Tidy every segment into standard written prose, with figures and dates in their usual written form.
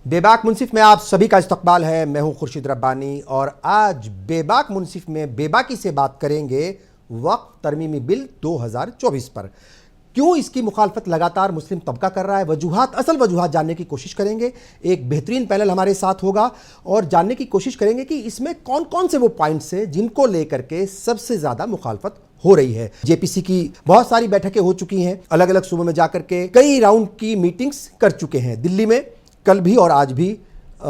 बेबाक मुनसिफ में आप सभी का इस्तकबाल है। मैं हूं खुर्शीद रब्बानी और आज बेबाक मुनसिफ में बेबाकी से बात करेंगे वक्फ तरमीमी बिल 2024 पर। क्यों इसकी मुखालफत लगातार मुस्लिम तबका कर रहा है, वजूहात, असल वजूहात जानने की कोशिश करेंगे। एक बेहतरीन पैनल हमारे साथ होगा और जानने की कोशिश करेंगे कि इसमें कौन कौन से वो पॉइंट्स हैं जिनको लेकर के सबसे ज़्यादा मुखालफत हो रही है। जेपीसी की बहुत सारी बैठकें हो चुकी हैं, अलग अलग सूबों में जाकर के कई राउंड की मीटिंग्स कर चुके हैं। दिल्ली में कल भी और आज भी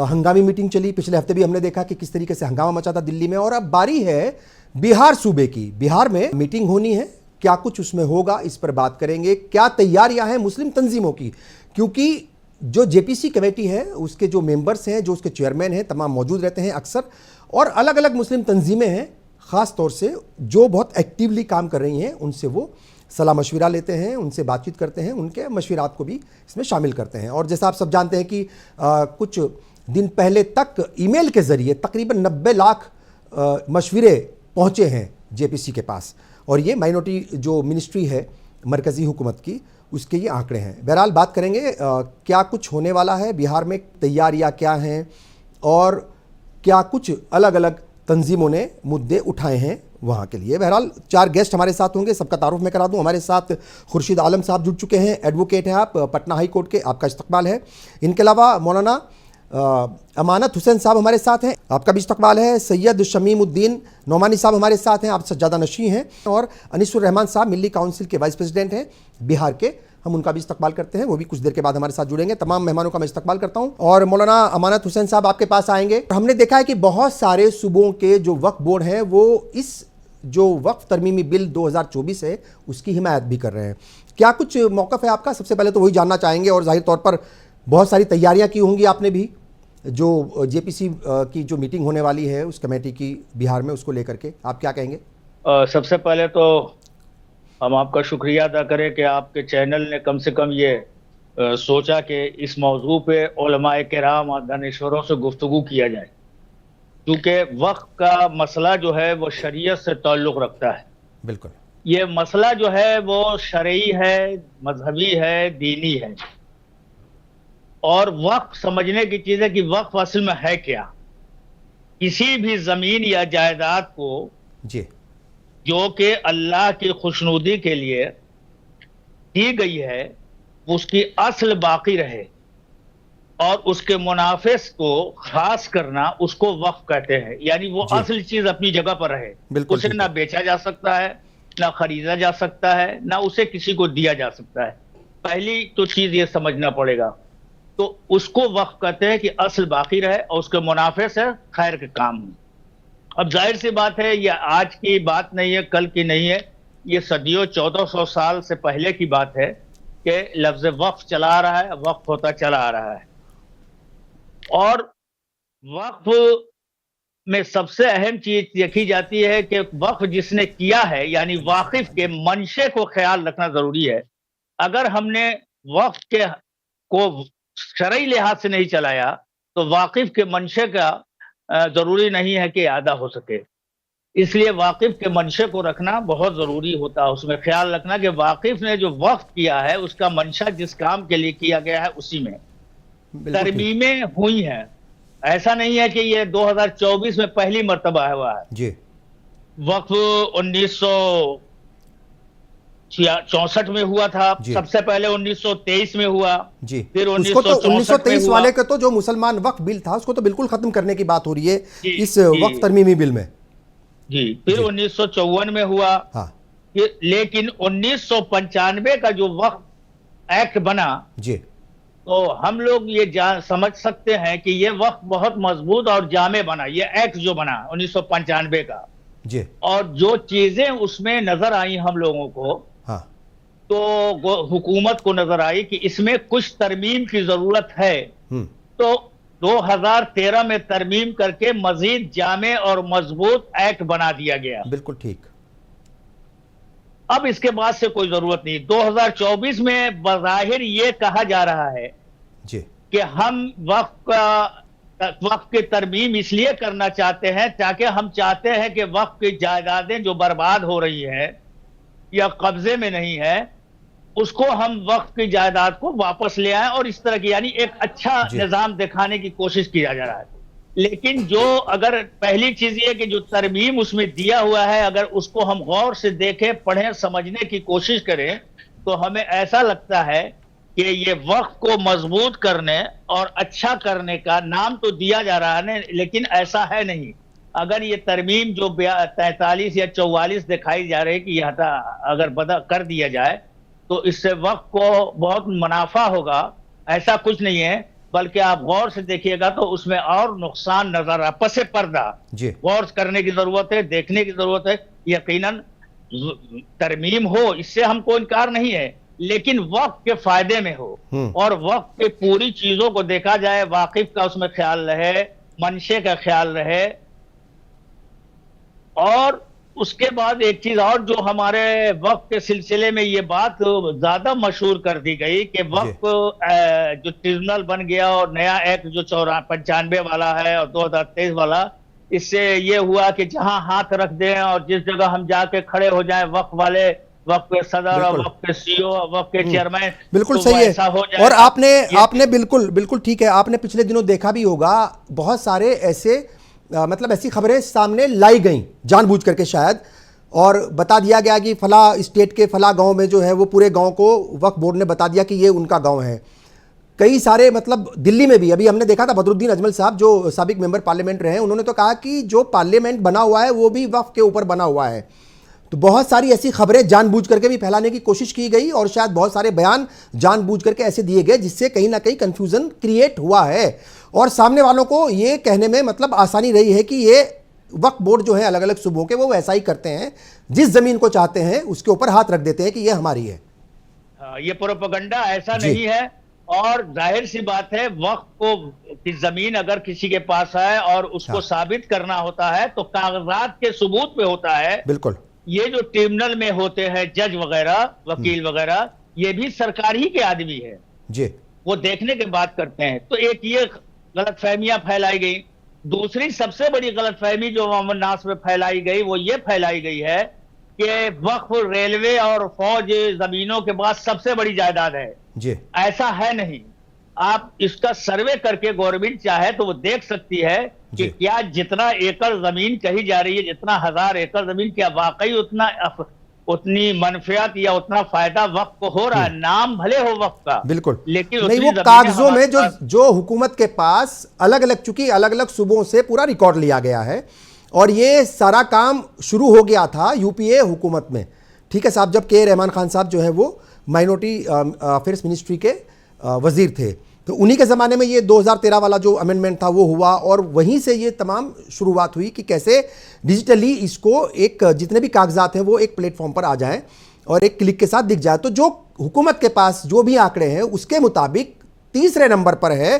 हंगामी मीटिंग चली। पिछले हफ्ते भी हमने देखा कि किस तरीके से हंगामा मचा था दिल्ली में। और अब बारी है बिहार सूबे की। बिहार में मीटिंग होनी है, क्या कुछ उसमें होगा इस पर बात करेंगे। क्या तैयारियां हैं मुस्लिम तंजीमों की, क्योंकि जो जेपीसी कमेटी है उसके जो मेंबर्स हैं, जो उसके चेयरमैन हैं, तमाम मौजूद रहते हैं अक्सर। और अलग अलग मुस्लिम तंजीमें हैं ख़ास तौर से जो बहुत एक्टिवली काम कर रही हैं, उनसे वो सलाह मशविरा लेते हैं, उनसे बातचीत करते हैं, उनके मशविरात को भी इसमें शामिल करते हैं। और जैसा आप सब जानते हैं कि कुछ दिन पहले तक ईमेल के ज़रिए तकरीबन 90 लाख मशविरे पहुँचे हैं जेपीसी के पास। और ये माइनॉरिटी जो मिनिस्ट्री है मरकज़ी हुकूमत की, उसके ये आंकड़े हैं। बहरहाल बात करेंगे क्या कुछ होने वाला है बिहार में, तैयारियाँ क्या हैं और क्या कुछ अलग अलग तंजीमों ने मुद्दे उठाए हैं वहाँ के लिए। बहरहाल 4 गेस्ट हमारे साथ होंगे, सबका तारुफ मैं करा दूँ। हमारे साथ खुर्शीद आलम साहब जुड़ चुके हैं, एडवोकेट हैं आप, पटना हाई कोर्ट के, आपका इस्तकबाल है। इनके अलावा मौलाना अमानत हुसैन साहब हमारे साथ हैं, आपका भी इस्तकबाल है। सैयद शमीमुद्दीन नोमानी साहब हमारे साथ हैं, आप सज्जादा नशी हैं। और अनीसुर रहमान साहब मिल्ली काउंसिल के वाइस प्रेसिडेंट हैं बिहार के, हम उनका भी इस्तकबाल करते हैं, वो भी कुछ देर के बाद हमारे साथ जुड़ेंगे। तमाम मेहमानों का मैं इस्तकबाल करता हूं। और मौलाना अमानत हुसैन साहब आपके पास आएंगे। हमने देखा है कि बहुत सारे सूबों के जो वक्फ बोर्ड हैं वो इस जो वक्फ तरमीमी बिल 2024 है उसकी हिमायत भी कर रहे हैं। क्या कुछ मौक़िफ़ है आपका? सबसे पहले तो वही जानना चाहेंगे। और जाहिर तौर पर बहुत सारी तैयारियाँ की होंगी आपने भी, जो जेपीसी की जो मीटिंग होने वाली है उस कमेटी की बिहार में, उसको लेकर के आप क्या कहेंगे? सबसे पहले तो हम आपका शुक्रिया अदा करें कि आपके चैनल ने कम से कम ये सोचा कि इस मौजू पे उलमाए किराम और दानिश्वरों से गुफ्तगू किया जाए, क्योंकि वक्फ का मसला जो है वो शरीयत से ताल्लुक़ रखता है। बिल्कुल, ये मसला जो है वो शरई है, मजहबी है, दीनी है। और वक्फ समझने की चीज़ है कि वक्फ असल में है क्या। किसी भी ज़मीन या जायदाद को जी, जो कि अल्लाह की खुशनुदी के लिए दी गई है, उसकी असल बाकी रहे और उसके मुनाफिस को खास करना, उसको वक्फ कहते हैं। यानी वो असल चीज अपनी जगह पर रहे, उसे ना बेचा जा सकता है, ना खरीदा जा सकता है, ना उसे किसी को दिया जा सकता है। पहली तो चीज ये समझना पड़ेगा। तो उसको वक्फ कहते हैं कि असल बाकी रहे और उसके मुनाफिस है, खैर के काम हो। अब जाहिर सी बात है, ये आज की बात नहीं है, कल की नहीं है, ये सदियों 1400 साल से पहले की बात है कि लफ्ज वक्फ चला आ रहा है, वक्फ होता चला आ रहा है। और वक्फ में सबसे अहम चीज देखी जाती है कि वक्फ जिसने किया है, यानी वाकिफ के मंशे को ख्याल रखना जरूरी है। अगर हमने वक्फ के को शरई लिहाज से नहीं चलाया तो वाकिफ के मंशे का जरूरी नहीं है कि अदा हो सके। इसलिए वाकिफ के मंशे को रखना बहुत जरूरी होता है, उसमें ख्याल रखना कि वाकिफ ने जो वक्फ किया है उसका मंशा जिस काम के लिए किया गया है उसी में तरमीमें हुई हैं। ऐसा नहीं है कि ये 2024 में पहली मर्तबा हुआ है जी। वक्फ 1964 में हुआ था, सबसे पहले 1923 में हुआ जी, फिर 1923 वाले का तो जो मुसलमान वक्फ बिल था उसको तो बिल्कुल खत्म करने की बात हो रही है इस वक्फ तरमीमी बिल में जी। फिर 1954 में हुआ। हाँ। लेकिन 1995 का जो वक्फ एक्ट बना जी, तो हम लोग ये समझ सकते हैं कि ये वक्फ बहुत मजबूत और जामे बना, ये एक्ट जो बना 1995 का जी। और जो चीजें उसमें नजर आई हम लोगों को, हाँ, तो हुकूमत को नजर आई कि इसमें कुछ तरमीम की जरूरत है। तो 2013 में तरमीम करके मजीद जामे और मजबूत एक्ट बना दिया गया। बिल्कुल ठीक। अब इसके बाद से कोई जरूरत नहीं। 2024 में बज़ाहिर ये कहा जा रहा है जी कि हम वक्फ की तरमीम इसलिए करना चाहते हैं ताकि हम चाहते हैं कि वक्फ की जायदादें जो बर्बाद हो रही हैं या कब्जे में नहीं है, उसको हम वक्फ की जायदाद को वापस ले आए और इस तरह की यानी एक अच्छा जी। निजाम दिखाने की कोशिश किया जा रहा है। लेकिन जो अगर पहली चीज ये कि जो तरमीम उसमें दिया हुआ है अगर उसको हम गौर से देखें, पढ़ें, समझने की कोशिश करें तो हमें ऐसा लगता है कि ये वक्फ को मजबूत करने और अच्छा करने का नाम तो दिया जा रहा है लेकिन ऐसा है नहीं। अगर ये तरमीम जो 43 या 44 दिखाई जा रही है कि यह अगर बदल कर दिया जाए तो इससे वक्फ को बहुत मुनाफा होगा, ऐसा कुछ नहीं है। बल्कि आप गौर से देखिएगा तो उसमें और नुकसान नजर आ पसे पर्दा जी। गौर करने की जरूरत है, देखने की जरूरत है। यकीनन तरमीम हो इससे हमको इनकार नहीं है, लेकिन वक्फ के फायदे में हो और वक्फ के पूरी चीजों को देखा जाए, वाकिफ का उसमें ख्याल रहे, मंशे का ख्याल रहे। और उसके बाद एक चीज और जो हमारे वक्फ के सिलसिले में ये बात ज्यादा मशहूर कर दी गई कि वक्फ जो ट्रिब्यूनल बन गया और नया एक्ट जो 95 वाला है और 2023 वाला, इससे ये हुआ कि जहां हाथ रख दें और जिस जगह हम जाके खड़े हो जाएं वक्फ वाले, वक्फ के सदर और वक्फ के सीईओ, वक्फ के चेयरमैन, बिल्कुल तो सही ऐसा हो है। जाए। और आपने बिल्कुल ठीक है, आपने पिछले दिनों देखा भी होगा बहुत सारे ऐसे मतलब ऐसी खबरें सामने लाई गई जानबूझ करके शायद, और बता दिया गया कि फला स्टेट के फला गांव में जो है वो पूरे गांव को वक्फ बोर्ड ने बता दिया कि ये उनका गांव है। कई सारे मतलब दिल्ली में भी अभी हमने देखा था बदरुद्दीन अजमल साहब जो साबिक मेंबर पार्लियामेंट रहे हैं, उन्होंने तो कहा कि जो पार्लियामेंट बना हुआ है वो भी वक्फ के ऊपर बना हुआ है। तो बहुत सारी ऐसी खबरें जानबूझ करके भी फैलाने की कोशिश की गई और शायद बहुत सारे बयान जानबूझ करके ऐसे दिए गए जिससे कहीं ना कहीं कंफ्यूजन क्रिएट हुआ है और सामने वालों को ये कहने में मतलब आसानी रही है कि ये वक्फ बोर्ड जो है अलग अलग सूबों के वो वैसा ही करते हैं, जिस जमीन को चाहते हैं उसके ऊपर हाथ रख देते हैं कि ये हमारी है। ये प्रोपेगेंडा ऐसा नहीं है। और जाहिर सी बात है वक्फ को की जमीन अगर किसी के पास है और उसको साबित करना होता है तो कागजात के सबूत पे होता है। बिल्कुल। ये जो ट्रिब्यूनल में होते हैं जज वगैरह, वकील वगैरह, ये भी सरकार ही के आदमी है जी, वो देखने के बाद करते हैं। तो एक ये गलतफहमियां फैलाई गई। दूसरी सबसे बड़ी गलतफहमी जो अवाम नास में फैलाई गई वो ये फैलाई गई है कि वक्फ रेलवे और फौज जमीनों के बाद सबसे बड़ी जायदाद है जी। ऐसा है नहीं। आप इसका सर्वे करके गवर्नमेंट चाहे तो वो देख सकती है कि क्या जितना एकड़ जमीन कही जा रही है, जितना 1000 एकड़ जमीन, क्या वाकई उतनी मनफियत या उतना फायदा वक्फ को हो रहा है। नाम भले हो वक्फ का, बिल्कुल, लेकिन नहीं वो कागजों में जो हुकूमत के पास अलग अलग, चूंकि अलग अलग सूबों से पूरा रिकॉर्ड लिया गया है और ये सारा काम शुरू हो गया था यूपीए हुकूमत में। ठीक है साहब, जब के रहमान खान साहब जो है वो माइनॉरिटी अफेयर्स मिनिस्ट्री के वजीर थे, तो उन्हीं के ज़माने में ये 2013 वाला जो अमेंडमेंट था वो हुआ और वहीं से ये तमाम शुरुआत हुई कि कैसे डिजिटली इसको एक जितने भी कागजात हैं वो एक प्लेटफॉर्म पर आ जाएं और एक क्लिक के साथ दिख जाए। तो जो हुकूमत के पास जो भी आंकड़े हैं उसके मुताबिक तीसरे नंबर पर है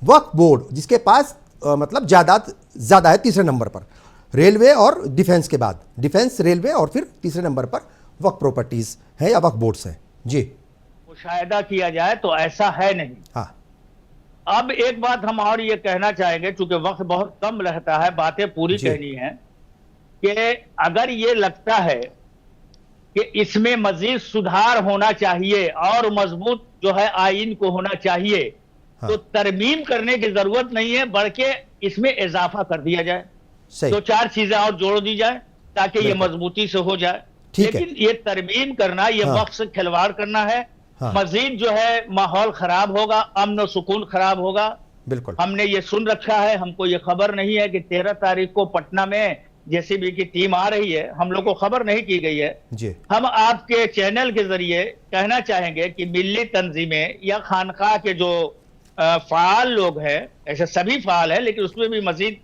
वक्फ बोर्ड, जिसके पास मतलब जायदाद ज़्यादा है तीसरे नंबर पर, रेलवे और डिफेंस के बाद, डिफेंस, रेलवे और फिर तीसरे नंबर पर वक्फ प्रॉपर्टीज़ है या वक्फ बोर्ड्स हैं। जी, मुशाहिदा किया जाए तो ऐसा है नहीं। हाँ, अब एक बात हम और ये कहना चाहेंगे, चूंकि वक्त बहुत कम रहता है, बातें पूरी कहनी है, कि अगर ये लगता है कि इसमें मजीद सुधार होना चाहिए और मजबूत जो है आइन को होना चाहिए, हाँ, तो तरमीम करने की जरूरत नहीं है, बल्कि इसमें इजाफा कर दिया जाए, दो चार चीजें और जोड़ दी जाए ताकि ये मजबूती से हो जाए। लेकिन ये तरमीम करना, ये वक्त से खिलवाड़ करना है। हाँ। मजीद जो है माहौल खराब होगा, अमन और सुकून खराब होगा। बिल्कुल, हमने ये सुन रखा है, हमको ये खबर नहीं है कि 13 तारीख को पटना में जेसीबी की टीम आ रही है, हम लोग को खबर नहीं की गई है जी। हम आपके चैनल के जरिए कहना चाहेंगे कि मिल्ली तंजीमें या खानका के जो फाल लोग हैं, ऐसे सभी फाल है, लेकिन उसमें भी मजीद,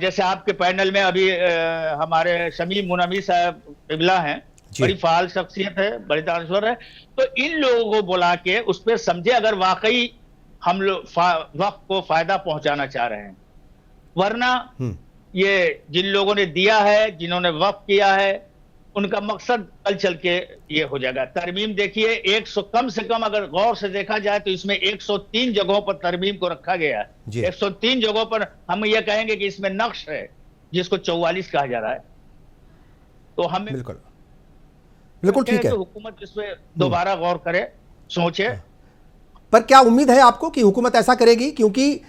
जैसे आपके पैनल में अभी हमारे शमी मुनमी साहब इबला हैं, बड़ी फाल शख्सियत है, बड़ी दानश्वर है, तो इन लोगों को बुला के उस पर समझे अगर वाकई हम लोग वक्त को फायदा पहुंचाना चाह रहे हैं। वरना ये जिन लोगों ने दिया है, जिन्होंने वक्त किया है, उनका मकसद कल चल के ये हो जाएगा। तरमीम देखिए 100 कम से कम अगर गौर से देखा जाए तो इसमें 103 जगहों पर तरमीम को रखा गया है। 103 जगहों पर हम ये कहेंगे कि इसमें नक्श है जिसको 44 कहा जा रहा है। तो हमें बिल्कुल बिल्कुल ठीक है। कि हुकूमत इस पे दोबारा गौर करे, सोचे। पर क्या उम्मीद है आपको कि हुकूमत ऐसा करेगी? क्योंकि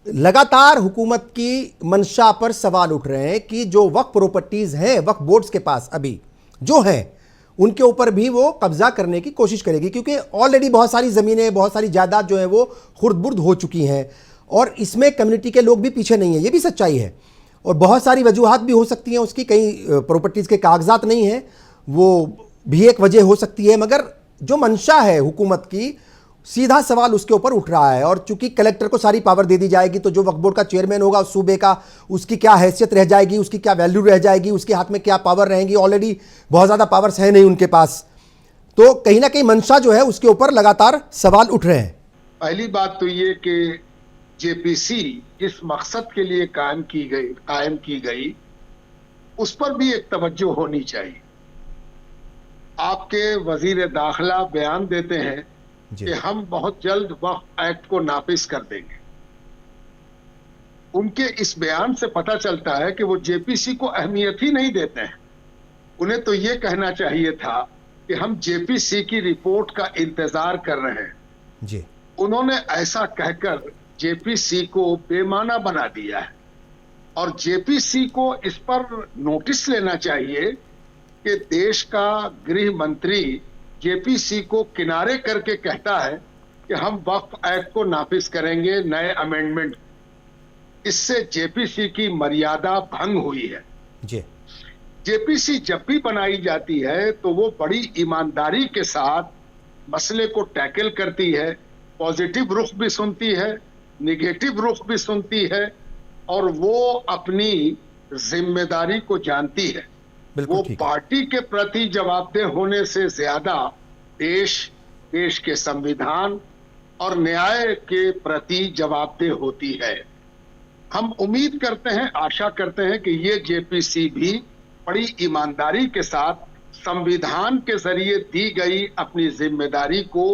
लगातार हुकूमत की मंशा पर सवाल उठ रहे हैं कि जो वक्फ प्रॉपर्टीज हैं वक्फ बोर्ड्स के पास अभी जो हैं उनके ऊपर भी वो कब्जा करने की कोशिश करेगी, क्योंकि ऑलरेडी बहुत सारी ज़मीनें, बहुत सारी जायदाद जो है वो खुर्द-बुर्द हो चुकी हैं और इसमें कम्युनिटी के लोग भी पीछे नहीं है, ये भी सच्चाई है। और बहुत सारी वजूहात भी हो सकती हैं उसकी, कई प्रॉपर्टीज़ के कागजात नहीं हैं, वो भी एक वजह हो सकती है। मगर जो मंशा है हुकूमत की, सीधा सवाल उसके ऊपर उठ रहा है। और चूंकि कलेक्टर को सारी पावर दे दी जाएगी तो जो वक्फ बोर्ड का चेयरमैन होगा उस सूबे का, उसकी क्या हैसियत रह जाएगी, उसकी क्या वैल्यू रह जाएगी, उसके हाथ में क्या पावर रहेंगी? ऑलरेडी बहुत ज़्यादा पावर्स है नहीं उनके पास। तो कहीं ना कहीं मंशा जो है उसके ऊपर लगातार सवाल उठ रहे हैं। पहली बात तो ये कि जेपीसी जिस मकसद के लिए कायम की गई उस पर भी एक तवज्जो होनी चाहिए। आपके वजीर दाखिला बयान देते हैं कि हम बहुत जल्द वक्फ एक्ट को नाफिज कर देंगे। उनके इस बयान से पता चलता है कि वो जेपीसी को अहमियत ही नहीं देते हैं। उन्हें तो ये कहना चाहिए था कि हम जेपीसी की रिपोर्ट का इंतजार कर रहे हैं जी। उन्होंने ऐसा कहकर जेपीसी को बेमाना बना दिया है और जेपीसी को इस पर नोटिस लेना चाहिए कि देश का गृह मंत्री जेपीसी को किनारे करके कहता है कि हम वक्फ एक्ट को नाफिज करेंगे नए अमेंडमेंट। इससे जेपीसी की मर्यादा भंग हुई है जी। जेपीसी जब भी बनाई जाती है तो वो बड़ी ईमानदारी के साथ मसले को टैकल करती है, पॉजिटिव रुख भी सुनती है, निगेटिव रुख भी सुनती है और वो अपनी जिम्मेदारी को जानती है। वो पार्टी के प्रति जवाबदेह होने से ज्यादा देश के संविधान और न्याय के प्रति जवाबदेह होती है। हम उम्मीद करते हैं, आशा करते हैं कि ये जेपीसी भी बड़ी ईमानदारी के साथ संविधान के जरिए दी गई अपनी जिम्मेदारी को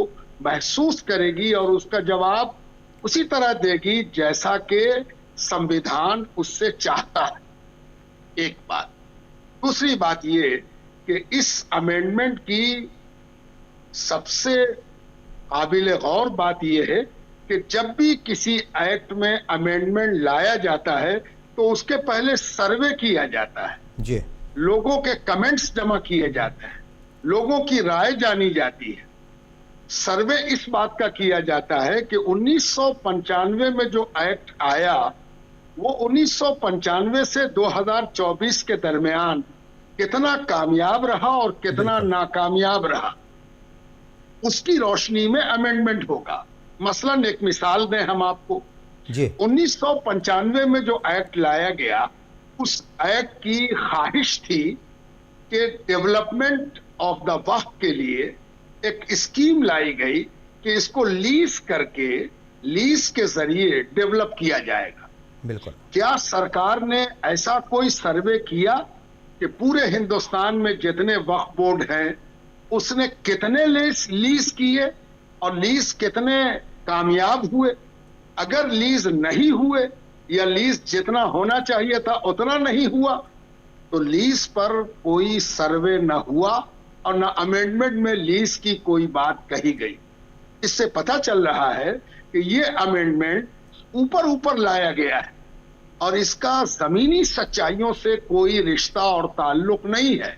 महसूस करेगी और उसका जवाब उसी तरह देगी जैसा कि संविधान उससे चाहता है। एक बात। दूसरी बात ये कि इस अमेंडमेंट की सबसे काबिल गौर बात यह है कि जब भी किसी एक्ट में अमेंडमेंट लाया जाता है तो उसके पहले सर्वे किया जाता है जी। लोगों के कमेंट्स जमा किए जाते हैं, लोगों की राय जानी जाती है। सर्वे इस बात का किया जाता है कि 1995 में जो एक्ट आया वो 1995 से 2024 के दरमियान कितना कामयाब रहा और कितना नाकामयाब रहा, उसकी रोशनी में अमेंडमेंट होगा। मसलन एक मिसाल दें हम आपको जी। 1995 में जो एक्ट लाया गया उस एक्ट की ख्वाहिश थी कि डेवलपमेंट ऑफ द वक्फ के लिए एक स्कीम लाई गई कि इसको लीज करके लीज के जरिए डेवलप किया जाएगा। बिल्कुल। क्या सरकार ने ऐसा कोई सर्वे किया कि पूरे हिंदुस्तान में जितने वक्फ बोर्ड हैं उसने कितने लीज किए और लीज कितने कामयाब हुए? अगर लीज नहीं हुए या लीज जितना होना चाहिए था उतना नहीं हुआ तो लीज पर कोई सर्वे न हुआ और न अमेंडमेंट में लीज की कोई बात कही गई। इससे पता चल रहा है कि ये अमेंडमेंट ऊपर लाया गया है और इसका जमीनी सच्चाइयों से कोई रिश्ता और ताल्लुक नहीं है,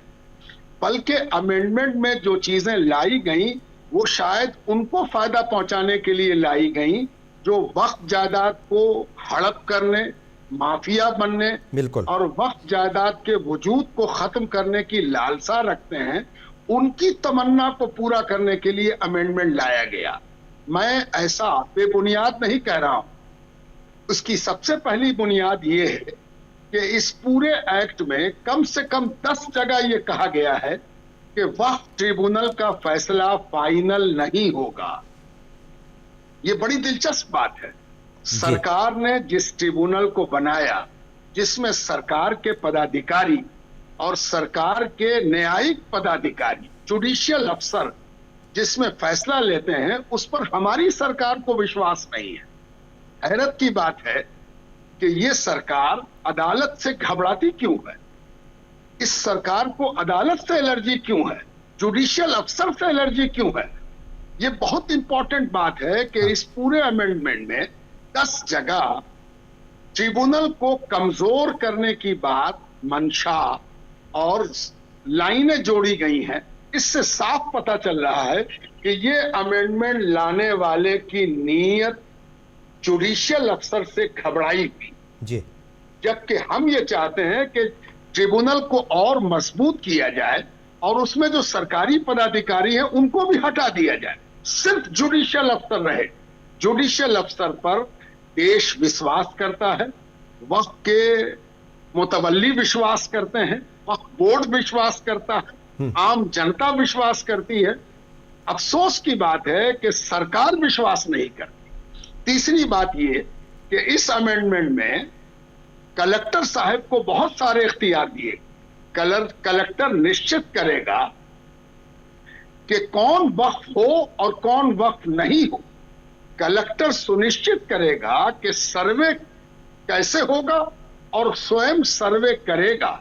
बल्कि अमेंडमेंट में जो चीजें लाई गई वो शायद उनको फायदा पहुंचाने के लिए लाई गई जो वक्फ जायदाद को हड़प करने, माफिया बनने और वक्फ जायदाद के वजूद को खत्म करने की लालसा रखते हैं। उनकी तमन्ना को पूरा करने के लिए अमेंडमेंट लाया गया। मैं ऐसा बेबुनियाद नहीं कह रहा हूं। उसकी सबसे पहली बुनियाद ये है कि इस पूरे एक्ट में कम से कम 10 जगह ये कहा गया है कि वक्फ ट्रिब्यूनल का फैसला फाइनल नहीं होगा। ये बड़ी दिलचस्प बात है। सरकार ने जिस ट्रिब्यूनल को बनाया जिसमें सरकार के पदाधिकारी और सरकार के न्यायिक पदाधिकारी, जुडिशियल अफसर जिसमें फैसला लेते हैं, उस पर हमारी सरकार को विश्वास नहीं है। हैरत की बात है कि ये सरकार अदालत से घबराती क्यों है? इस सरकार को अदालत से एलर्जी क्यों है? जुडिशियल अफसर से एलर्जी क्यों है? ये बहुत इंपॉर्टेंट बात है कि इस पूरे अमेंडमेंट में 10 जगह ट्रिब्यूनल को कमजोर करने की बात मंशा और लाइनें जोड़ी गई हैं। इससे साफ पता चल रहा है कि ये अमेंडमेंट लाने वाले की नीयत जुडिशियल अफसर से घबराई हुई, जी, जबकि हम ये चाहते हैं कि ट्रिब्यूनल को और मजबूत किया जाए और उसमें जो सरकारी पदाधिकारी हैं उनको भी हटा दिया जाए, सिर्फ जुडिशियल अफसर रहे। जुडिशियल अफसर पर देश विश्वास करता है, वक्त के मुतवल्ली विश्वास करते हैं, वक्त बोर्ड विश्वास करता है, आम जनता विश्वास करती है। अफसोस की बात है कि सरकार विश्वास नहीं करती। तीसरी बात ये कि इस अमेंडमेंट में कलेक्टर साहब को बहुत सारे इख्तियार दिए। कलेक्टर निश्चित करेगा कि कौन वक्फ हो और कौन वक्फ नहीं हो। कलेक्टर सुनिश्चित करेगा कि सर्वे कैसे होगा और स्वयं सर्वे करेगा।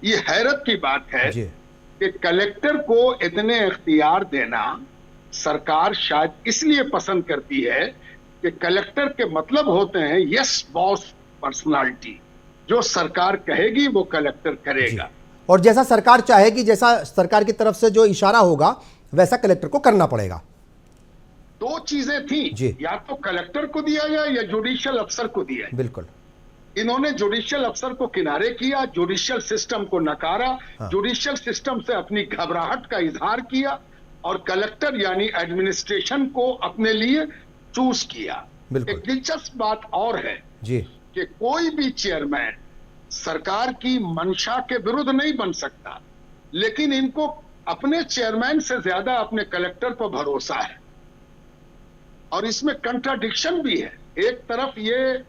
ये हैरत की बात है कि कलेक्टर को इतने इख्तियार देना सरकार शायद इसलिए पसंद करती है कि कलेक्टर के मतलब होते हैं यस बॉस पर्सनालिटी, जो सरकार कहेगी वो कलेक्टर करेगा और जैसा सरकार चाहेगी, जैसा सरकार की तरफ से जो इशारा होगा वैसा कलेक्टर को करना पड़ेगा। दो चीजें थी, या तो कलेक्टर को दिया जाए या जुडिशियल अफसर को दिया जाए। बिल्कुल, इन्होंने जुडिशियल अफसर को किनारे किया, जुडिशियल सिस्टम को नकारा, जुडिशियल सिस्टम से अपनी घबराहट का इजहार किया और कलेक्टर यानी एडमिनिस्ट्रेशन को अपने लिए चूज किया। एक दिलचस्प बात और है जी कि कोई भी चेयरमैन सरकार की मंशा के विरुद्ध नहीं बन सकता, लेकिन इनको अपने चेयरमैन से ज्यादा अपने कलेक्टर पर भरोसा है और इसमें कंट्राडिक्शन भी है। एक तरफ ये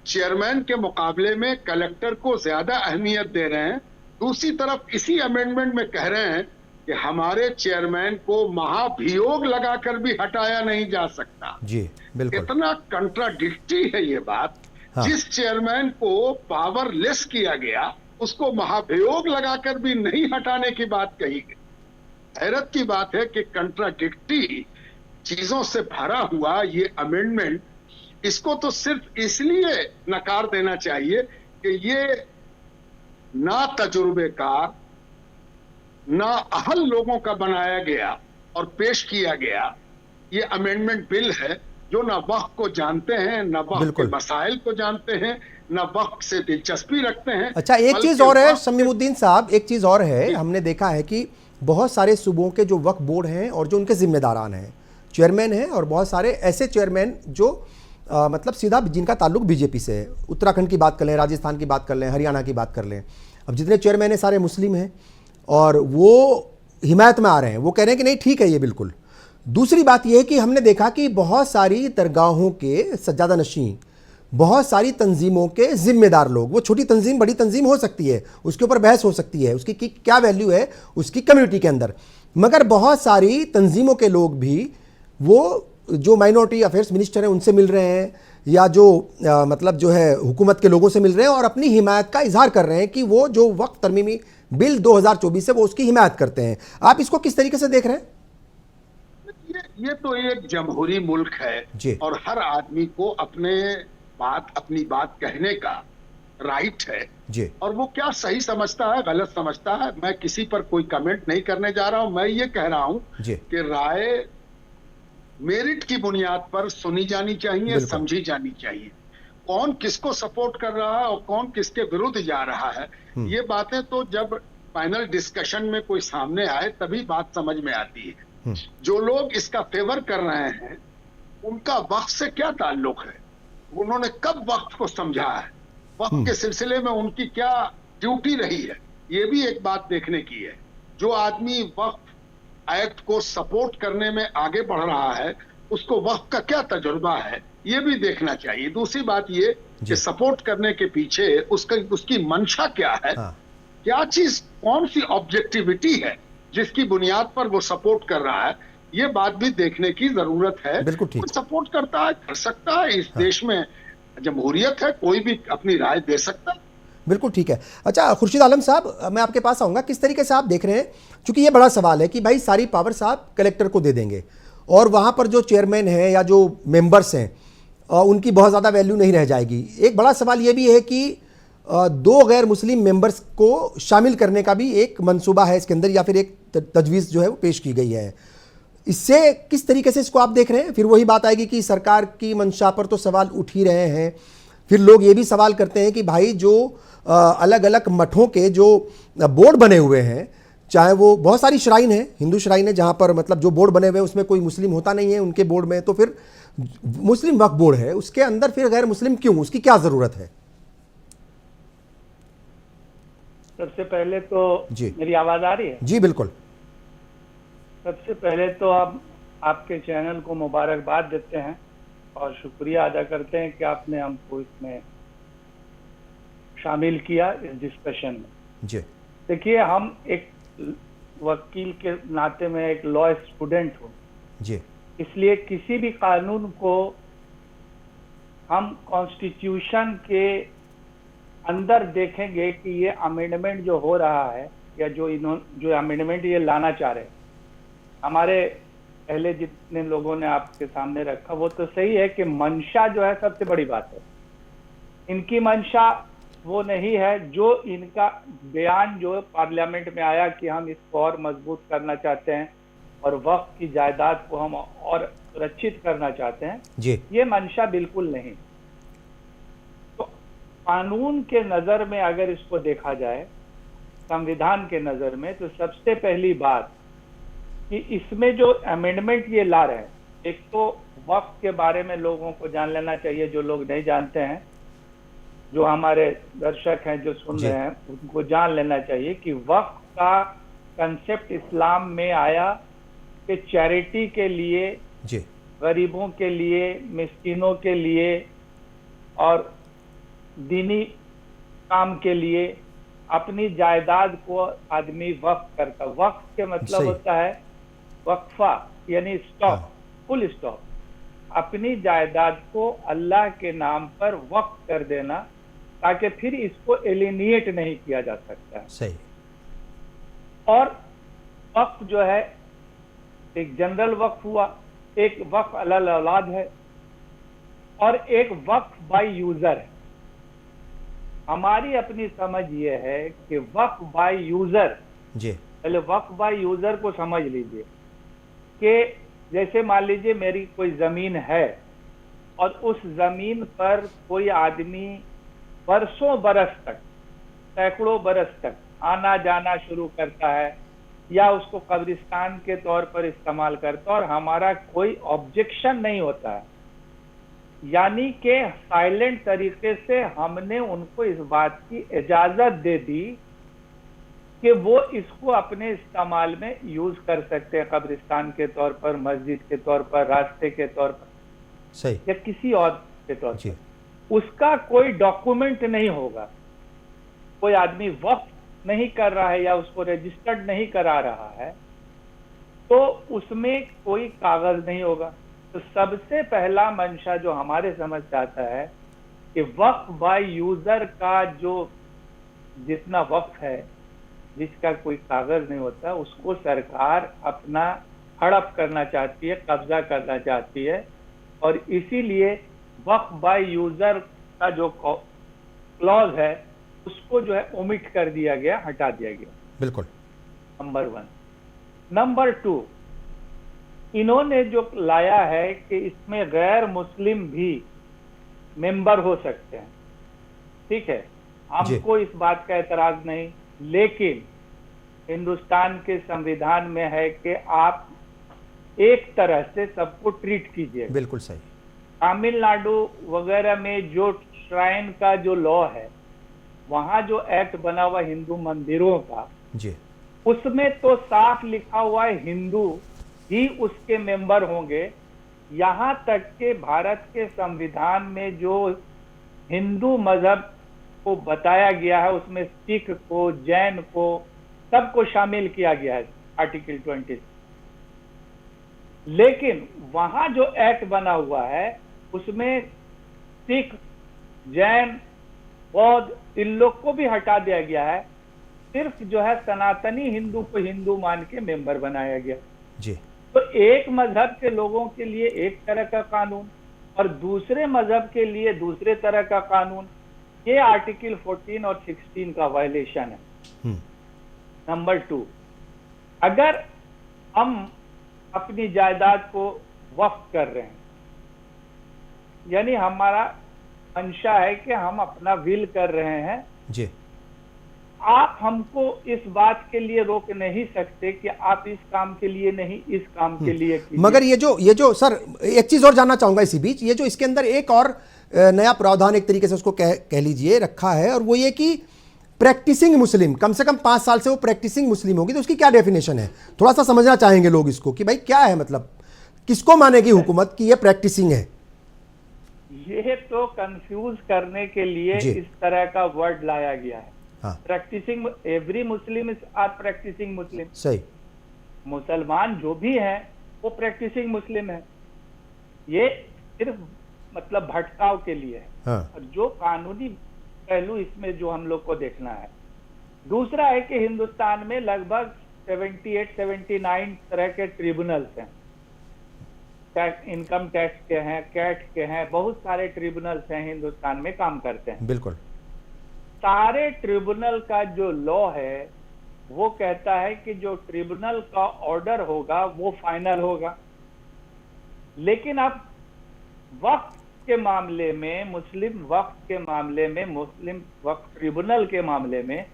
चेयरमैन के मुकाबले में कलेक्टर को ज्यादा अहमियत दे रहे हैं, दूसरी तरफ इसी अमेंडमेंट में कह रहे हैं कि हमारे चेयरमैन को महाभियोग लगाकर भी हटाया नहीं जा सकता। जी बिल्कुल, इतना कंट्राडिक्टी है ये बात। जिस चेयरमैन को पावरलेस किया गया उसको महाभियोग लगाकर भी नहीं हटाने की बात कही गई। हैरत की बात है कि कंट्राडिक्टी चीजों से भरा हुआ ये अमेंडमेंट, इसको तो सिर्फ इसलिए नकार देना चाहिए कि ये ना तजुर्बेकार ना अहल लोगों का बनाया गया और पेश किया गया ये अमेंडमेंट बिल है, जो ना वक्त को जानते हैं, ना वक्त के मसाइल को जानते हैं, ना वक्त से दिलचस्पी रखते हैं। अच्छा, एक चीज और है शमीमुद्दीन साहब, एक चीज और है, हमने देखा है कि बहुत सारे सूबों के जो वक्फ बोर्ड हैं और जो उनके जिम्मेदारान हैं, चेयरमैन हैं, और बहुत सारे ऐसे चेयरमैन जो मतलब सीधा जिनका ताल्लुक बीजेपी से है। उत्तराखंड की बात कर लें, राजस्थान की बात कर लें, हरियाणा की बात कर लें, अब जितने चेयरमैन हैं सारे मुस्लिम हैं और वो हिमायत में आ रहे हैं, वो कह रहे हैं कि नहीं ठीक है ये बिल्कुल। दूसरी बात यह है कि हमने देखा कि बहुत सारी दरगाहों के सज्जादा नशीं, बहुत सारी तंजीमों के जिम्मेदार लोग, वो छोटी तंजीम बड़ी तंजीम हो सकती है, उसके ऊपर बहस हो सकती है, उसकी क्या वैल्यू है उसकी कम्युनिटी के अंदर, मगर बहुत सारी तंजीमों के लोग भी वो जो माइनॉरिटी अफेयर्स मिनिस्टर हैं उनसे मिल रहे हैं या जो मतलब जो है हुकूमत के लोगों से मिल रहे हैं और अपनी हिमायत का इजहार कर रहे हैं कि वो जो वक्त तरमीमी बिल 2024 है वो उसकी हिमायत करते हैं। आप इसको किस तरीके से देख रहे हैं? ये तो एक जमहूरी मुल्क है और हर आदमी को अपनी बात कहने का राइट है जी। और वो क्या सही समझता है गलत समझता है, मैं किसी पर कोई कमेंट नहीं करने जा रहा हूं। मैं ये कह रहा हूं कि राय मेरिट की बुनियाद पर सुनी जानी चाहिए, समझी जानी चाहिए। कौन किसको सपोर्ट कर रहा है और कौन किसके विरुद्ध जा रहा है, ये बातें तो जब फाइनल डिस्कशन में कोई सामने आए तभी बात समझ में आती है। जो लोग इसका फेवर कर रहे हैं उनका वक्त से क्या ताल्लुक है, उन्होंने कब वक्त को समझा है, वक्त के सिलसिले में उनकी क्या ड्यूटी रही है, ये भी एक बात देखने की है। जो आदमी वक्त एक्ट को सपोर्ट करने में आगे बढ़ रहा है उसको वक्त का क्या तजुर्बा है ये भी देखना चाहिए। दूसरी बात ये कि सपोर्ट करने के पीछे उसकी मंशा क्या है, क्या चीज कौन सी ऑब्जेक्टिविटी है जिसकी बुनियाद पर वो सपोर्ट कर रहा है, ये बात भी देखने की जरूरत है। बिल्कुल सपोर्ट करता है कर सकता है, इस देश में जमहूरियत है, कोई भी अपनी राय दे सकता है। बिल्कुल ठीक है। अच्छा खुर्शीद आलम साहब, मैं आपके पास आऊँगा, किस तरीके से आप देख रहे हैं, क्योंकि ये बड़ा सवाल है कि भाई सारी पावर्स आप कलेक्टर को दे देंगे और वहाँ पर जो चेयरमैन हैं या जो मेंबर्स हैं उनकी बहुत ज़्यादा वैल्यू नहीं रह जाएगी। एक बड़ा सवाल ये भी है कि दो गैर मुस्लिम मेंबर्स को शामिल करने का भी एक मंसूबा है इसके अंदर, या फिर एक तजवीज़ जो है वो पेश की गई है। इससे किस तरीके से इसको आप देख रहे हैं? फिर वही बात आएगी कि सरकार की मंशा पर तो सवाल उठ ही रहे हैं, फिर लोग ये भी सवाल करते हैं कि भाई जो अलग अलग मठों के जो बोर्ड बने हुए हैं, चाहे वो बहुत सारी श्राइन है, हिंदू श्राइन है, जहाँ पर मतलब जो बोर्ड बने हुए हैं उसमें कोई मुस्लिम होता नहीं है उनके बोर्ड में, तो फिर मुस्लिम वक्फ बोर्ड है उसके अंदर फिर गैर मुस्लिम क्यों, उसकी क्या ज़रूरत है? सबसे पहले तो जी, मेरी आवाज आ रही है? जी बिल्कुल। सबसे पहले तो आप आपके चैनल को मुबारकबाद देते हैं और शुक्रिया अदा करते हैं कि आपने हमको इसमें शामिल किया इस डिस्कशन में। जी देखिए, हम एक वकील के नाते में एक लॉ स्टूडेंट हूँ, जी, इसलिए किसी भी कानून को हम कॉन्स्टिट्यूशन के अंदर देखेंगे कि ये अमेंडमेंट जो हो रहा है या जो अमेंडमेंट ये लाना चाह रहे हैं, हमारे पहले जितने लोगों ने आपके सामने रखा वो तो सही है कि मंशा जो है सबसे बड़ी बात है। इनकी मंशा वो नहीं है जो इनका बयान जो पार्लियामेंट में आया कि हम इसको और मजबूत करना चाहते हैं और वक्फ की जायदाद को हम और सुरक्षित करना चाहते हैं, जी, ये मंशा बिल्कुल नहीं। तो कानून के नजर में अगर इसको देखा जाए, संविधान के नजर में, तो सबसे पहली बात कि इसमें जो अमेंडमेंट ये ला रहे हैं, एक तो वक्फ के बारे में लोगों को जान लेना चाहिए, जो लोग नहीं जानते हैं, जो हमारे दर्शक हैं जो सुन रहे हैं उनको जान लेना चाहिए कि वक्फ का कंसेप्ट इस्लाम में आया कि चैरिटी के लिए, जी, गरीबों के लिए, मिस्किनों के लिए और दीनी काम के लिए अपनी जायदाद को आदमी वक्फ करता। वक्फ के मतलब होता है वक्फा, यानी स्टॉक, फुल स्टॉक, अपनी जायदाद को अल्लाह के नाम पर वक्फ कर देना ताकि फिर इसको एलिनिएट नहीं किया जा सकता। सही। और वक्फ जो है एक जनरल वक्फ हुआ, एक वक्फ अलल औलाद है और एक वक्फ बाय यूजर है। हमारी अपनी समझ ये है कि वक्फ बाय यूजर, जी, पहले वक्फ बाय यूजर को समझ लीजिए कि जैसे मान लीजिए मेरी कोई जमीन है और उस जमीन पर कोई आदमी बरसों बरस तक, सैकड़ों बरस तक आना जाना शुरू करता है या उसको कब्रिस्तान के तौर पर इस्तेमाल करता है और हमारा कोई ऑब्जेक्शन नहीं होता है, यानी कि साइलेंट तरीके से हमने उनको इस बात की इजाजत दे दी कि वो इसको अपने इस्तेमाल में यूज कर सकते हैं, कब्रिस्तान के तौर पर, मस्जिद के तौर पर, रास्ते के तौर पर, सही, या किसी और के तौर जी, पर। उसका कोई डॉक्यूमेंट नहीं होगा, कोई आदमी वक्फ नहीं कर रहा है या उसको रजिस्टर्ड नहीं करा रहा है तो उसमें कोई कागज नहीं होगा। तो सबसे पहला मंशा जो हमारे समझ से आता है कि वक्फ बाय यूजर का जो जितना वक्फ है जिसका कोई कागज नहीं होता, उसको सरकार अपना हड़प करना चाहती है, कब्जा करना चाहती है, और इसीलिए वक्फ बाय यूजर का जो क्लॉज है उसको जो है ओमिट कर दिया गया, हटा दिया गया। बिल्कुल। नंबर 1। नंबर 2, इन्होंने जो लाया है कि इसमें गैर मुस्लिम भी मेंबर हो सकते हैं, ठीक है, हमको इस बात का एतराज नहीं, लेकिन हिंदुस्तान के संविधान में है कि आप एक तरह से सबको ट्रीट कीजिए। बिल्कुल सही। तमिलनाडु वगैरह में जो श्राइन का जो लॉ है, वहां जो एक्ट बना हुआ हिंदू मंदिरों का, जी, उसमें तो साफ लिखा हुआ है हिंदू ही उसके मेंबर होंगे। यहां तक के भारत के संविधान में जो हिंदू मजहब को बताया गया है उसमें सिख को, जैन को, सबको शामिल किया गया है आर्टिकल 20। लेकिन वहां जो एक्ट बना हुआ है उसमें सिख, जैन बौद्ध, इन लोग को भी हटा दिया गया है। सिर्फ जो है सनातनी हिंदू को हिंदू मान के मेंबर बनाया गया। जी। तो एक मजहब के लोगों के लिए एक तरह का कानून और दूसरे मजहब के लिए दूसरे तरह का कानून, ये आर्टिकल 14 और 16 का वायलेशन है। नंबर 2, अगर हम अपनी जायदाद को वक्फ कर रहे हैं, यानी हमारा मंशा है कि हम अपना विल कर रहे हैं जी। आप हमको इस बात के लिए रोक नहीं सकते कि आप इस काम के लिए नहीं, इस काम के लिए कीजिए। मगर ये जो सर, एक चीज और जानना चाहूंगा इसी बीच, ये जो इसके अंदर एक और नया प्रावधान एक तरीके से उसको कह लीजिए रखा है, और वो ये कि प्रैक्टिसिंग मुस्लिम, कम से कम 5 साल से वो प्रैक्टिसिंग मुस्लिम होगी, तो उसकी क्या डेफिनेशन है? थोड़ा सा समझना चाहेंगे लोग इसको कि भाई क्या है, मतलब किसको मानेगी हुकूमत कि ये प्रैक्टिसिंग है? ये तो कंफ्यूज करने के लिए जी। इस तरह का वर्ड लाया गया है। हाँ। Practising, every Muslim is are practising Muslim. सही। मुसलमान जो भी हैं वो प्रैक्टिसिंग मुस्लिम है। ये सिर्फ मतलब भटकाव के लिए है। हाँ। और जो कानूनी पहलू इसमें जो हम लोग को देखना है, दूसरा है कि हिंदुस्तान में लगभग 78-79 तरह के ट्रिब्यूनल्स हैं। इनकम टैक्स के हैं, कैट के हैं, बहुत सारे ट्रिब्यूनल्स हैं हिंदुस्तान में काम करते हैं। बिल्कुल। सारे ट्रिब्यूनल का जो लॉ है वो कहता है कि जो ट्रिब्यूनल का ऑर्डर होगा वो फाइनल होगा। लेकिन अब वक्फ के मामले में, मुस्लिम वक्फ के मामले में, मुस्लिम वक्फ ट्रिब्यूनल के मामले में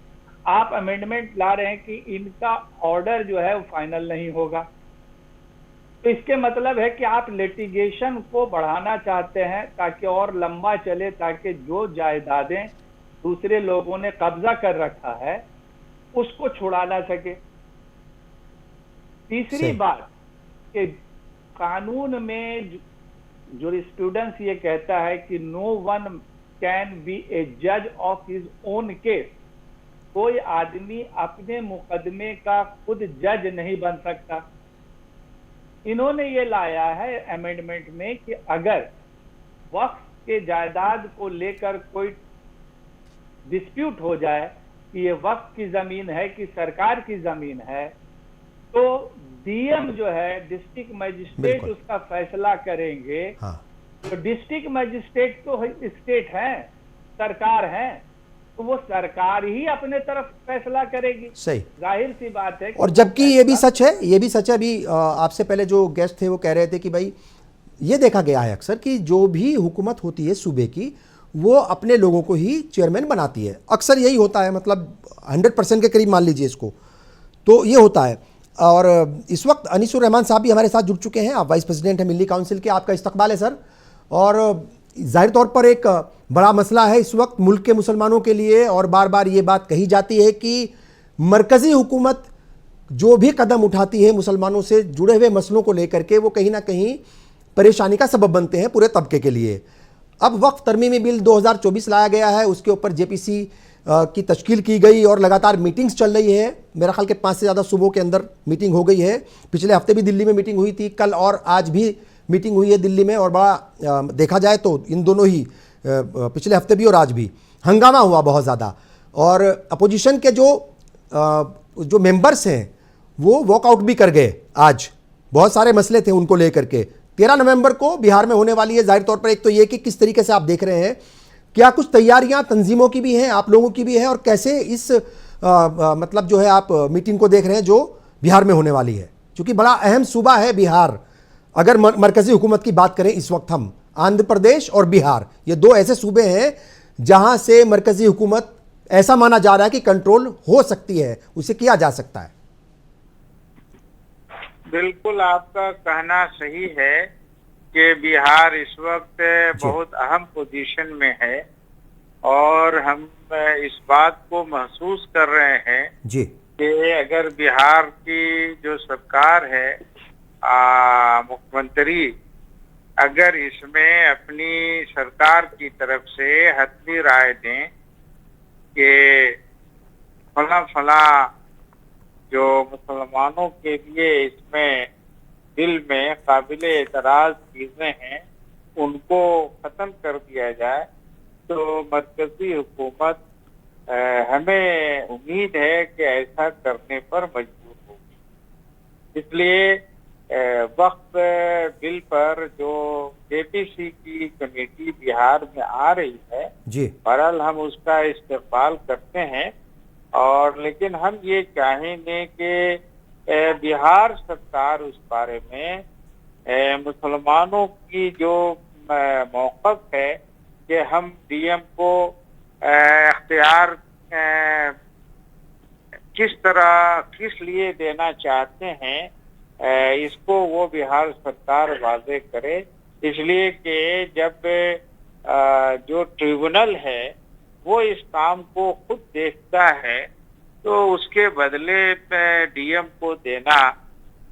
आप अमेंडमेंट ला रहे हैं कि इनका ऑर्डर जो है वो फाइनल नहीं होगा। तो इसके मतलब है कि आप लिटिगेशन को बढ़ाना चाहते हैं ताकि और लंबा चले, ताकि जो जायदादें दूसरे लोगों ने कब्जा कर रखा है उसको छुड़ा ना सके। तीसरी बात कि कानून में जूरिस्प्रूडेंस ये कहता है कि नो वन कैन बी ए जज ऑफ हिज ओन केस। कोई आदमी अपने मुकदमे का खुद जज नहीं बन सकता। इन्होंने ये लाया है अमेंडमेंट में कि अगर वक्फ के जायदाद को लेकर कोई डिस्प्यूट हो जाए कि ये वक्फ की जमीन है कि सरकार की जमीन है, तो डीएम जो है, डिस्ट्रिक्ट मजिस्ट्रेट, उसका फैसला करेंगे। हाँ। तो डिस्ट्रिक्ट मजिस्ट्रेट तो स्टेट है, सरकार है, तो वो सरकार ही अपने तरफ फैसला करेगी। सही, जाहिर सी बात है। और जबकि ये भी सच है, ये भी सच है, अभी आपसे पहले जो गेस्ट थे वो कह रहे थे कि भाई ये देखा गया है अक्सर कि जो भी हुकूमत होती है सूबे की, वो अपने लोगों को ही चेयरमैन बनाती है। अक्सर यही होता है, मतलब 100% के करीब मान लीजिए इसको, तो ये होता है। और इस वक्त अनीसुर रहमान साहब भी हमारे साथ जुड़ चुके हैं। आप वाइस प्रेसिडेंट हैं मिल्ली काउंसिल के, आपका इस्तकबाल है सर। और जाहिर तौर पर एक बड़ा मसला है इस वक्त मुल्क के मुसलमानों के लिए, और बार बार ये बात कही जाती है कि मरकज़ी हुकूमत जो भी कदम उठाती है मुसलमानों से जुड़े हुए मसलों को लेकर के, वो कहीं ना कहीं परेशानी का सबब बनते हैं पूरे तबके के लिए। अब वक्फ तरमीमी बिल 2024 लाया गया है, उसके ऊपर जेपीसी की तश्कील की गई और लगातार मीटिंग्स चल रही है। मेरा ख्याल के 5 से ज़्यादा सूबों के अंदर मीटिंग हो गई है। पिछले हफ्ते भी दिल्ली में मीटिंग हुई थी, कल और आज भी मीटिंग हुई है दिल्ली में। और बड़ा देखा जाए तो इन दोनों ही, पिछले हफ्ते भी और आज भी हंगामा हुआ बहुत ज़्यादा। और अपोजिशन के जो मेंबर्स हैं वो वॉकआउट भी कर गए। आज बहुत सारे मसले थे उनको लेकर के। 13 नवंबर को बिहार में होने वाली है। जाहिर तौर पर एक तो ये कि किस तरीके से आप देख रहे हैं, क्या कुछ तैयारियां तंजीमों की भी हैं, आप लोगों की भी है, और कैसे इस मतलब जो है आप मीटिंग को देख रहे हैं जो बिहार में होने वाली है, क्योंकि बड़ा अहम सूबा है बिहार। अगर मरकजी हुकूमत की बात करें इस वक्त हम, आंध्र प्रदेश और बिहार, ये 2 ऐसे सूबे हैं जहां से मरकजी हुकूमत ऐसा माना जा रहा है कि कंट्रोल हो सकती है, उसे किया जा सकता है। बिल्कुल आपका कहना सही है कि बिहार इस वक्त बहुत अहम पोजीशन में है, और हम इस बात को महसूस कर रहे हैं जी कि अगर बिहार की जो सरकार है, मुख्यमंत्री अगर इसमें अपनी सरकार की तरफ से हतमी राय दें कि फला जो मुसलमानों के लिए इसमें बिल में काबिले एतराज चीजें हैं उनको खत्म कर दिया जाए, तो मरकजी हुकूमत हमें उम्मीद है कि ऐसा करने पर मजबूर होगी। इसलिए वक्फ बिल पर जो जेपीसी की कमेटी बिहार में आ रही है, जी बहरहाल हम उसका इस्तेमाल करते हैं, और लेकिन हम ये चाहेंगे कि बिहार सरकार उस बारे में मुसलमानों की जो मौक़िफ़ है कि हम डीएम को इख्तियार किस तरह किस लिए देना चाहते हैं, इसको वो बिहार सरकार वाज़े करे। इसलिए कि जब जो ट्रिब्यूनल है वो इस काम को खुद देखता है तो उसके बदले डीएम को देना,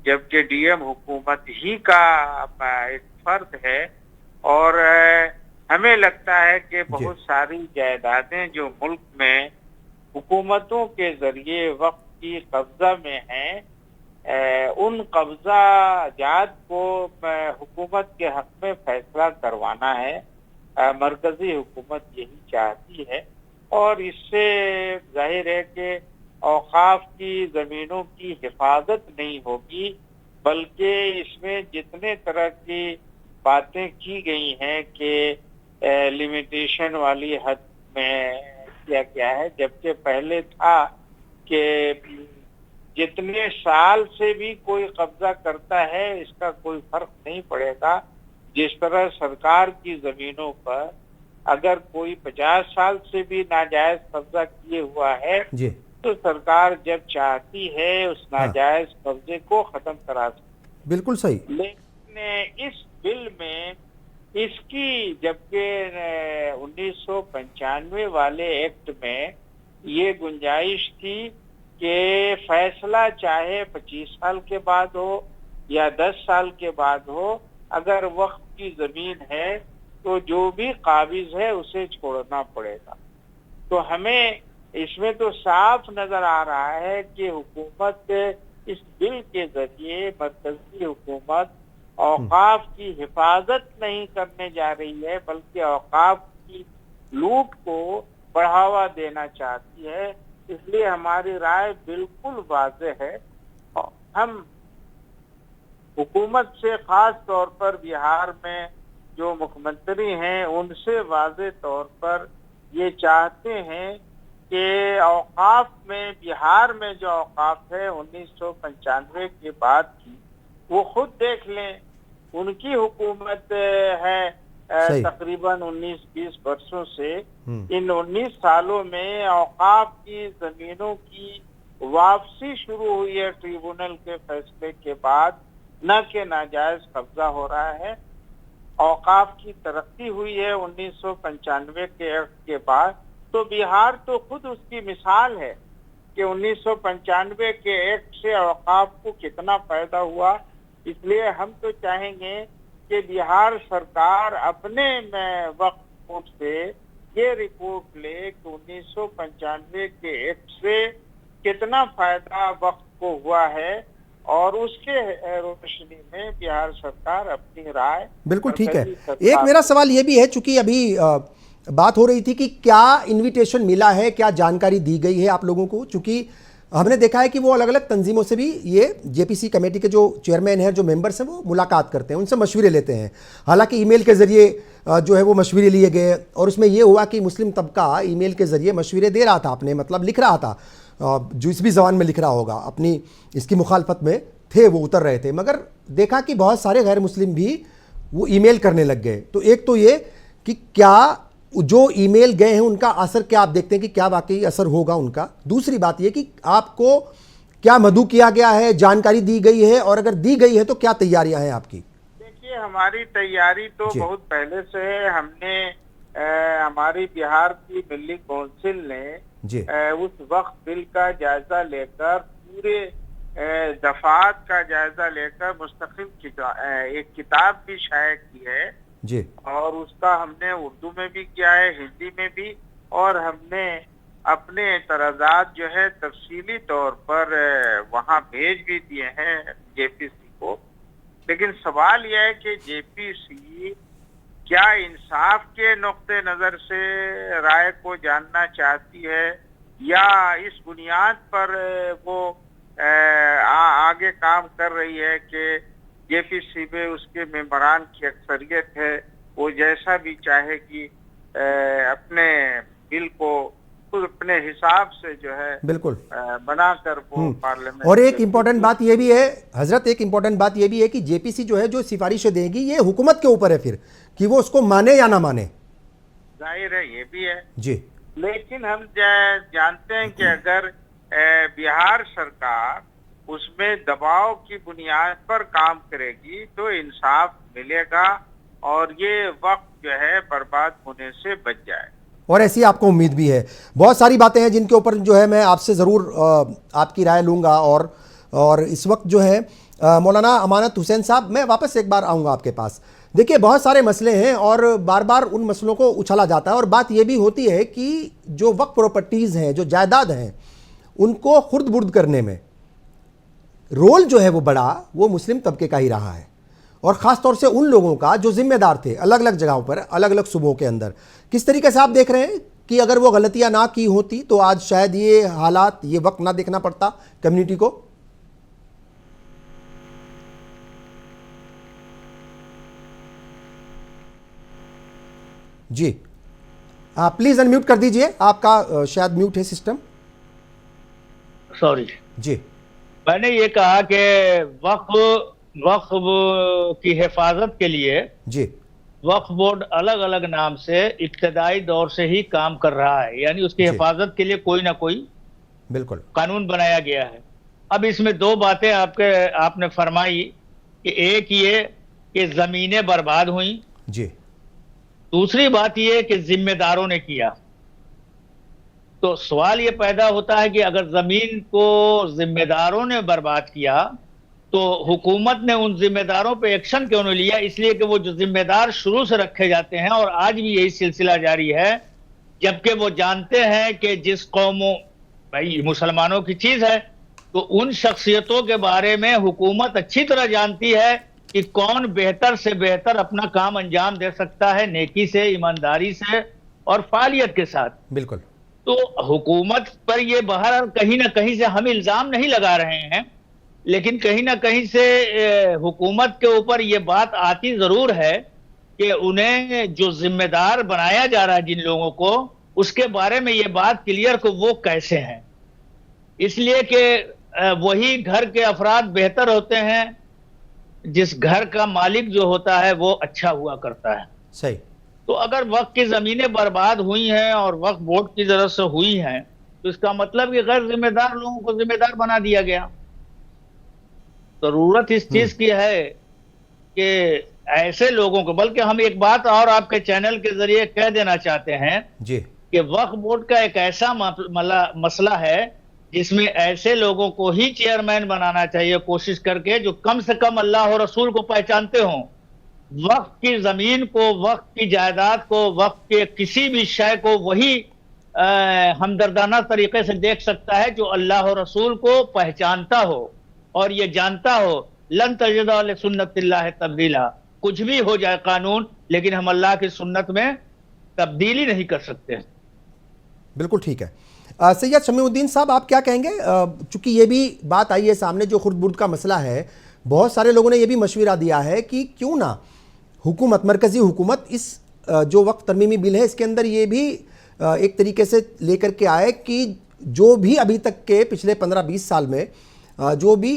जबकि डीएम हुकूमत ही का एक फर्ज है। और हमें लगता है कि बहुत सारी जायदादें जो मुल्क में हुकूमतों के जरिए वक्फ की कब्जा में हैं, उन कब्जा जात को हुकूमत के हक में फैसला करवाना है। मरकजी हुकूमत यही चाहती है, और इससे जाहिर है कि औकाफ की ज़मीनों की हिफाजत नहीं होगी, बल्कि इसमें जितने तरह की बातें की गई हैं कि लिमिटेशन वाली हद में किया गया है, जबकि पहले था कि जितने साल से भी कोई कब्जा करता है इसका कोई फर्क नहीं पड़ेगा। जिस तरह सरकार की जमीनों पर अगर कोई 50 साल से भी नाजायज कब्जा किए हुआ है जी तो सरकार जब चाहती है उस नाजायज कब्जे को खत्म करा सकती। बिल्कुल सही। लेकिन इस बिल में इसकी, जबकि 1995 वाले एक्ट में ये गुंजाइश थी कि फैसला चाहे 25 साल के बाद हो या 10 साल के बाद हो, अगर वक्फ की जमीन है तो जो भी काबिज है उसे छोड़ना पड़ेगा। तो हमें इसमें तो साफ नजर आ रहा है कि हुकूमत इस बिल के जरिए, मरकजी हुकूमत औकाफ की हिफाजत नहीं करने जा रही है, बल्कि औकाफ की लूट को बढ़ावा देना चाहती है। इसलिए हमारी राय बिल्कुल वाज़ेह है। हम हुकूमत से, खास तौर पर बिहार में जो मुख्यमंत्री हैं, उनसे वाज़ेह तौर पर ये चाहते हैं कि औकाफ में, बिहार में जो औकाफ है 1995 के बाद की, वो खुद देख लें। उनकी हुकूमत है तकरीबन 19-20 वर्षों से। इन 19 सालों में औकाफ की जमीनों की वापसी शुरू हुई है ट्रिब्यूनल के फैसले के बाद, न कि नाजायज कब्जा हो रहा है। औकाफ की तरक्की हुई है 1995 के एक्ट के बाद। तो बिहार तो खुद उसकी मिसाल है कि 1995 के एक्ट से औकाफ को कितना फायदा हुआ। इसलिए हम तो चाहेंगे कि बिहार सरकार अपने वक्फ बोर्ड से ये रिपोर्ट ले कि 1995 के एक्ट से कितना फायदा वक्फ को हुआ है, और उसके रोशनी में बिहार सरकार अपनी राय। बिल्कुल ठीक है। एक मेरा सवाल ये भी है, चूंकि अभी बात हो रही थी कि क्या इनविटेशन मिला है, क्या जानकारी दी गई है आप लोगों को, चूंकि हमने देखा है कि वो अलग अलग तंजीमों से भी, ये जेपीसी कमेटी के जो चेयरमैन हैं, जो मेंबर्स हैं, वो मुलाकात करते हैं, उनसे मशवरे लेते हैं। हालांकि ईमेल के ज़रिए जो है वो मशवरे लिए गए, और उसमें ये हुआ कि मुस्लिम तबका ईमेल के ज़रिए मशवरे दे रहा था, अपने मतलब लिख रहा था, जो इस भी ज़बान में लिख रहा होगा, अपनी इसकी मुखालफत में थे, वो उतर रहे थे। मगर देखा कि बहुत सारे गैर मुस्लिम भी वो ईमेल करने लग गए। तो एक तो ये कि क्या जो ईमेल गए हैं उनका असर क्या आप देखते हैं कि क्या वाकई असर होगा उनका? दूसरी बात ये कि आपको क्या मदऊ किया गया है, जानकारी दी गई है, और अगर दी गई है तो क्या तैयारियां हैं आपकी? देखिए, हमारी तैयारी तो बहुत पहले से है। हमने हमारी बिहार की मिली काउंसिल ने उस वक्त बिल का जायजा लेकर, पूरे दफात का जायजा लेकर मुस्तकिल एक किताब भी शाया की है जी, और उसका हमने उर्दू में भी किया है, हिंदी में भी, और हमने अपने एतराज़ात जो है तफसीली तौर पर वहाँ भेज भी दिए हैं जेपीसी को। लेकिन सवाल यह है कि जेपीसी क्या इंसाफ के नुक्ते नजर से राय को जानना चाहती है, या इस बुनियाद पर वो आगे काम कर रही है कि जेपीसी में उसके मेंबरान की अक्सरियत है, वो जैसा भी चाहेगी अपने बिल को खुद अपने हिसाब से जो है बिल्कुल बनाकर वो पार्लियामेंट। और एक इम्पॉर्टेंट बात ये भी है हजरत, एक इम्पॉर्टेंट बात ये भी है कि जेपीसी जो है जो सिफारिशें देगी ये हुकूमत के ऊपर है फिर कि वो उसको माने या ना माने। जाहिर है ये भी है जी, लेकिन हम जानते हैं कि अगर बिहार सरकार उसमें दबाव की बुनियाद पर काम करेगी तो इंसाफ मिलेगा और ये वक्त जो है बर्बाद होने से बच जाए, और ऐसी आपको उम्मीद भी है। बहुत सारी बातें हैं जिनके ऊपर जो है मैं आपसे ज़रूर आपकी राय लूँगा। और इस वक्त जो है मौलाना अमानत हुसैन साहब, मैं वापस एक बार आऊँगा आपके पास। देखिए बहुत सारे मसले हैं और बार बार उन मसलों को उछाला जाता है, और बात यह भी होती है कि जो वक्फ प्रॉपर्टीज़ हैं, जो जायदाद हैं, उनको खुर्द बुर्द करने में रोल जो है वो बड़ा वो मुस्लिम तबके का ही रहा है, और ख़ास तौर से उन लोगों का जो जिम्मेदार थे अलग अलग जगहों पर, अलग अलग सूबों के अंदर। किस तरीके से आप देख रहे हैं कि अगर वो गलतियां ना की होती तो आज शायद ये हालात, ये वक्त ना देखना पड़ता कम्युनिटी को? जी, आप प्लीज अनम्यूट कर दीजिए, आपका शायद म्यूट है सिस्टम। सॉरी जी, मैंने ये कहा कि वक्फ की हिफाजत के लिए जी, वक्फ बोर्ड अलग अलग नाम से इब्तदाई दौर से ही काम कर रहा है, यानी उसकी हिफाजत के लिए कोई ना कोई बिल्कुल कानून बनाया गया है। अब इसमें दो बातें आपने फरमाई कि एक ये कि जमीनें बर्बाद हुई, जी, दूसरी बात ये कि जिम्मेदारों ने किया। तो सवाल ये पैदा होता है कि अगर जमीन को जिम्मेदारों ने बर्बाद किया तो हुकूमत ने उन जिम्मेदारों पे एक्शन क्यों नहीं लिया? इसलिए कि वो जो जिम्मेदार शुरू से रखे जाते हैं और आज भी यही सिलसिला जारी है, जबकि वो जानते हैं कि जिस कौमों, भाई मुसलमानों की चीज है, तो उन शख्सियतों के बारे में हुकूमत अच्छी तरह जानती है कि कौन बेहतर से बेहतर अपना काम अंजाम दे सकता है, नेकी से, ईमानदारी से और फालियत के साथ। बिल्कुल। तो हुकूमत पर ये बहरहाल कहीं ना कहीं से हम इल्जाम नहीं लगा रहे हैं, लेकिन कहीं ना कहीं से हुकूमत के ऊपर ये बात आती जरूर है कि उन्हें जो जिम्मेदार बनाया जा रहा है जिन लोगों को, उसके बारे में ये बात क्लियर कि वो कैसे हैं। इसलिए कि वही घर के अफराद बेहतर होते हैं जिस घर का मालिक जो होता है वो अच्छा हुआ करता है। सही। तो अगर वक्त की जमीनें बर्बाद हुई हैं और वक्त बोर्ड की तरफ से हुई हैं, तो इसका मतलब कि गैर जिम्मेदार लोगों को जिम्मेदार बना दिया गया। जरूरत इस चीज की है कि ऐसे लोगों को, बल्कि हम एक बात और आपके चैनल के जरिए कह देना चाहते हैं जी कि वक्फ बोर्ड का एक ऐसा मसला है जिसमें ऐसे लोगों को ही चेयरमैन बनाना चाहिए, कोशिश करके जो कम से कम अल्लाह और रसूल को पहचानते हों, वक्फ की जमीन को, वक्फ की जायदाद को, वक्फ के किसी भी शय को वही हमदर्दाना तरीके से देख सकता है जो अल्लाह और रसूल को पहचानता हो और ये जानता हो लन तजिदा ले सुन्नतिल्लाह तब्दीला। कुछ भी हो जाए कानून, लेकिन हम अल्लाह की सुन्नत में तब्दीली नहीं कर सकते। बिल्कुल ठीक है। सैयद शमीउद्दीन साहब, आप क्या कहेंगे? चूंकि ये भी बात आई है सामने, जो खुर्द बुर्द का मसला है, बहुत सारे लोगों ने ये भी मशवरा दिया है कि क्यों ना हुकूमत, मरकजी हुकूमत, इस जो वक्त तरमीमी बिल है इसके अंदर ये भी एक तरीके से लेकर के आए कि जो भी अभी तक के पिछले 15-20 साल में जो भी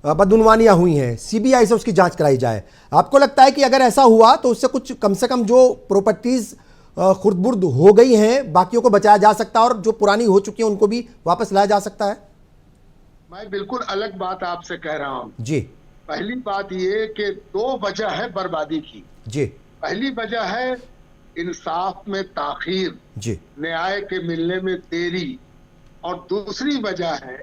बदउनवानियाँ हुई हैं, CBI से उसकी जांच कराई जाए। आपको लगता है कि अगर ऐसा हुआ तो उससे कुछ कम से कम जो प्रॉपर्टीज़ खुर्द-बुर्द हो गई हैं बाकियों को बचाया जा सकता है और जो पुरानी हो चुकी हैं उनको भी वापस लाया जा सकता है? मैं बिल्कुल अलग बात आपसे कह रहा हूँ जी। पहली बात ये कि दो वजह है बर्बादी की। जी। पहली वजह है इंसाफ में ताखीर, जी, न्याय के मिलने में देरी, और दूसरी वजह है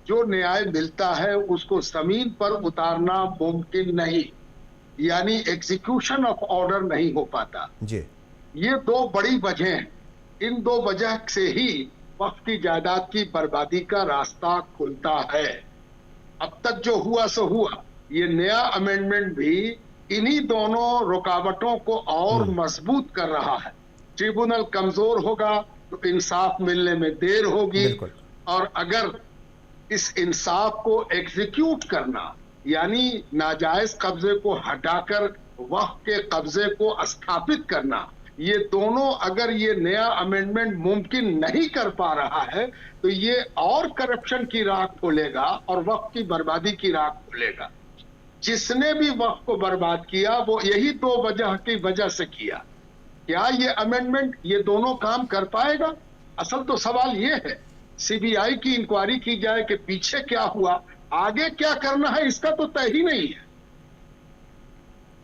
जो न्याय मिलता है उसको जमीन पर उतारना मुमकिन नहीं, यानी एग्जीक्यूशन ऑफ ऑर्डर नहीं हो पाता। जी। ये दो बड़ी वजह हैं। इन दो वजह से ही वक्फ की जायदाद की बर्बादी का रास्ता खुलता है। अब तक जो हुआ सो हुआ। ये नया अमेंडमेंट भी इन्हीं दोनों रुकावटों को और मजबूत कर रहा है। ट्रिब्यूनल कमजोर होगा तो इंसाफ मिलने में देर होगी, बिल्कुल। और अगर इस इंसाफ को एग्जीक्यूट करना, यानी नाजायज कब्जे को हटाकर वक्फ के कब्जे को स्थापित करना, ये दोनों अगर ये नया अमेंडमेंट मुमकिन नहीं कर पा रहा है तो ये और करप्शन की राह खोलेगा और वक्फ की बर्बादी की राह खोलेगा। जिसने भी वक्फ को बर्बाद किया वो यही दो वजह की वजह से किया। क्या ये अमेंडमेंट ये दोनों काम कर पाएगा? असल तो सवाल ये है, सीबीआई की इंक्वायरी की जाए कि पीछे क्या हुआ, आगे क्या करना है इसका तो तय ही नहीं है।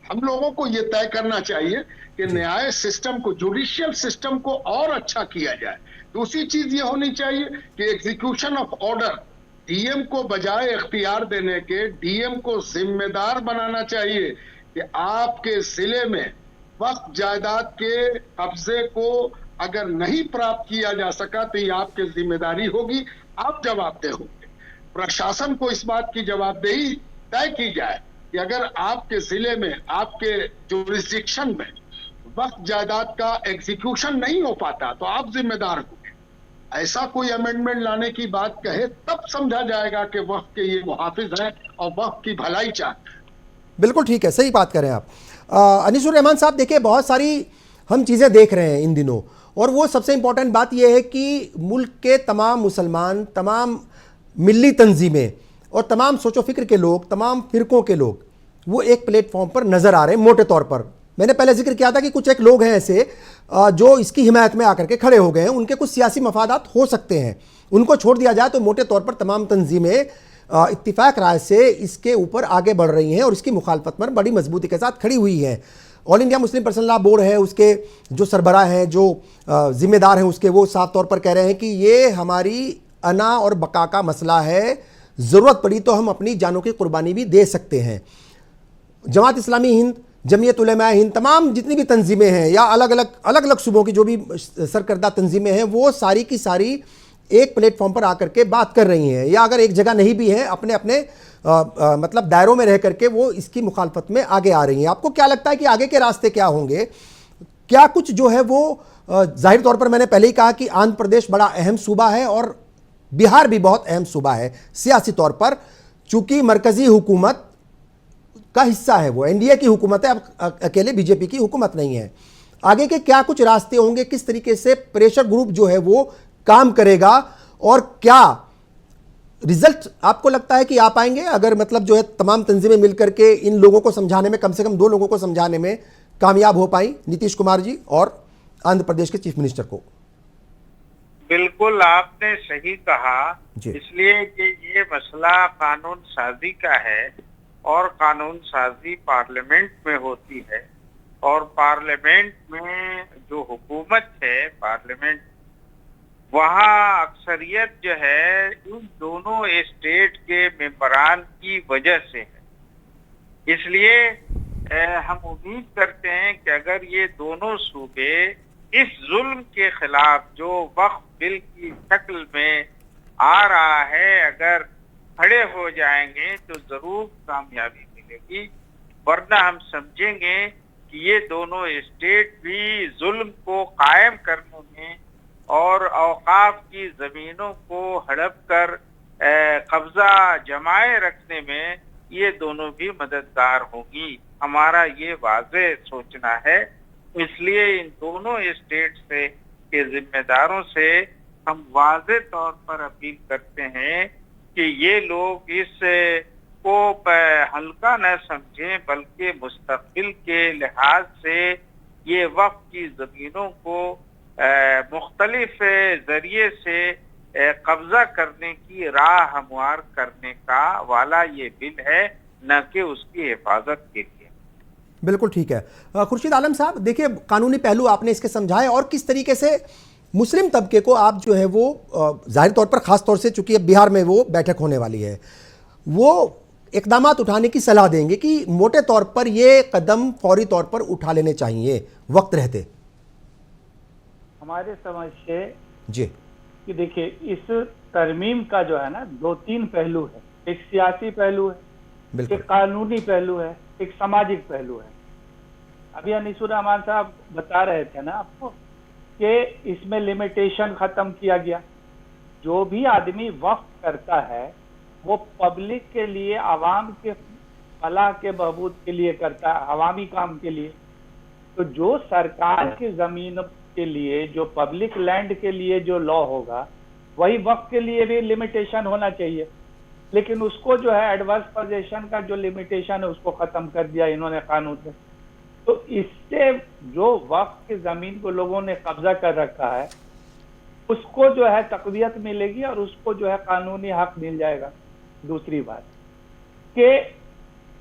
हम लोगों को यह तय करना चाहिए कि न्याय सिस्टम को, जुडिशियल सिस्टम को और अच्छा किया जाए। दूसरी चीज ये होनी चाहिए कि एग्जीक्यूशन ऑफ ऑर्डर डीएम को बजाय इख्तियार देने के डीएम को जिम्मेदार बनाना चाहिए कि आपके जिले में वक्त जायदाद के कब्जे को अगर नहीं प्राप्त किया जा सका तो ये आपकी जिम्मेदारी होगी, आप जवाबदेह होंगे। प्रशासन को इस बात की जवाबदेही तय की जाए कि अगर आपके जिले में, आपके जुरिस्डिक्शन में वक्त जायदाद का एग्जीक्यूशन नहीं हो पाता तो आप जिम्मेदार होंगे। ऐसा कोई अमेंडमेंट लाने की बात कहे तब समझा जाएगा कि वक्त के ये मुहाफिज हैं और वक्त की भलाई चाहते हैं। बिल्कुल ठीक है, सही बात करें आप। अनीसुर रहमान साहब, देखिए बहुत सारी हम चीज़ें देख रहे हैं इन दिनों, और वो सबसे इंपॉर्टेंट बात यह है कि मुल्क के तमाम मुसलमान, तमाम मिली तंजीमें और तमाम सोचो फिक्र के लोग, तमाम फिरकों के लोग वो एक प्लेटफॉर्म पर नज़र आ रहे हैं मोटे तौर पर। मैंने पहले जिक्र किया था कि कुछ एक लोग हैं ऐसे जो इसकी हिमायत में आकर के खड़े हो गए हैं, उनके कुछ सियासी मफादात हो सकते हैं, उनको छोड़ दिया जाए तो मोटे तौर पर तमाम तंजीमें इत्तिफाक राय से इसके ऊपर आगे बढ़ रही हैं और इसकी मुखालफत पर बड़ी मजबूती के साथ खड़ी हुई हैं। All India Muslim personal law board है, उसके जो सरबराह हैं, जो जिम्मेदार हैं उसके, वो साफ तौर पर कह रहे हैं कि ये हमारी अना और बका का मसला है, ज़रूरत पड़ी तो हम अपनी जानों की कुर्बानी भी दे सकते हैं। जमात इस्लामी हिंद, जमीयत उलमा हिंद, तमाम जितनी भी तंजीमें हैं या अलग अलग सूबों की जो भी सरकर्दा तंजीमें हैं, वो सारी की सारी एक प्लेटफॉर्म पर आकर के बात कर रही हैं, या अगर एक जगह नहीं भी हैं अपने अपने मतलब दायरों में रह करके वो इसकी मुखालफत में आगे आ रही हैं। आपको क्या लगता है कि आगे के रास्ते क्या होंगे? क्या कुछ जो है वो जाहिर तौर पर मैंने पहले ही कहा कि आंध्र प्रदेश बड़ा अहम सूबा है और बिहार भी बहुत अहम सूबा है सियासी तौर पर, चूंकि मरकजी हुकूमत का हिस्सा है, वो एनडीए की हुकूमत है, अब अकेले बीजेपी की हुकूमत नहीं है। आगे के क्या कुछ रास्ते होंगे, किस तरीके से प्रेशर ग्रुप जो है वो काम करेगा, और क्या रिजल्ट आपको लगता है कि आ पाएंगे अगर मतलब जो है तमाम तंजीमें मिलकर के इन लोगों को समझाने में, कम से कम दो लोगों को समझाने में कामयाब हो पाई, नीतीश कुमार जी और आंध्र प्रदेश के चीफ मिनिस्टर को? बिल्कुल आपने सही कहा, इसलिए कि ये मसला कानून साजी का है और कानून साजी पार्लियामेंट में होती है, और पार्लियामेंट में जो हुकूमत है, पार्लियामेंट, वहाँ अक्सरियत जो है इन दोनों स्टेट के मेंबरान की वजह से है। इसलिए हम उम्मीद करते हैं कि अगर ये दोनों सूबे इस जुल्म के खिलाफ जो वक्फ बिल की शक्ल में आ रहा है, अगर खड़े हो जाएंगे तो जरूर कामयाबी मिलेगी, वरना हम समझेंगे कि ये दोनों स्टेट भी जुल्म को कायम करने में और औकाफ की जमीनों को हड़प कर कब्जा जमाए रखने में ये दोनों भी मददगार होगी। हमारा ये वाज़ेह सोचना है। इसलिए इन दोनों स्टेट से के जिम्मेदारों से हम वाज़ेह तौर पर अपील करते हैं कि ये लोग इस को हल्का न समझें, बल्कि मुस्तक़बिल के लिहाज से ये वक्फ की जमीनों को मुख्तलिफ जरिए से कब्जा करने की राह हमवार करने का वाला ये बिल है, न कि उसकी हिफाजत के लिए। बिल्कुल ठीक है। खुर्शीद आलम साहब, देखिए कानूनी पहलू आपने इसके समझाए और किस तरीके से मुस्लिम तबके को आप जो है वो जाहिर तौर पर ख़ास तौर से चूंकि अब बिहार में वो बैठक होने वाली है, वो इक़दामात उठाने की सलाह देंगे कि मोटे तौर पर ये कदम फौरी तौर पर उठा लेने चाहिए वक्त रहते? हमारे समझ से जी कि देखिए इस तरमीम का जो है ना 2-3 पहलू है। एक सियासी पहलू है, एक कानूनी पहलू है एक सामाजिक पहलू है। अभी अनीसुर रहमान साहब बता रहे थे ना आपको कि इसमें लिमिटेशन खत्म किया गया। जो भी आदमी वक्फ करता है वो पब्लिक के लिए, आवाम के फलाह के बहबूद के लिए करता है, अवामी काम के लिए। तो जो सरकार की जमीन के लिए, जो पब्लिक लैंड के लिए जो लॉ होगा, वही वक्फ के लिए भी लिमिटेशन होना चाहिए। लेकिन उसको जो है एडवर्स पोजीशन का जो लिमिटेशन है उसको खत्म कर दिया इन्होंने कानून से। तो इससे जो वक्फ की जमीन को लोगों ने कब्जा कर रखा है उसको जो है तकवियत मिलेगी और उसको जो है कानूनी हक मिल जाएगा। दूसरी बात कि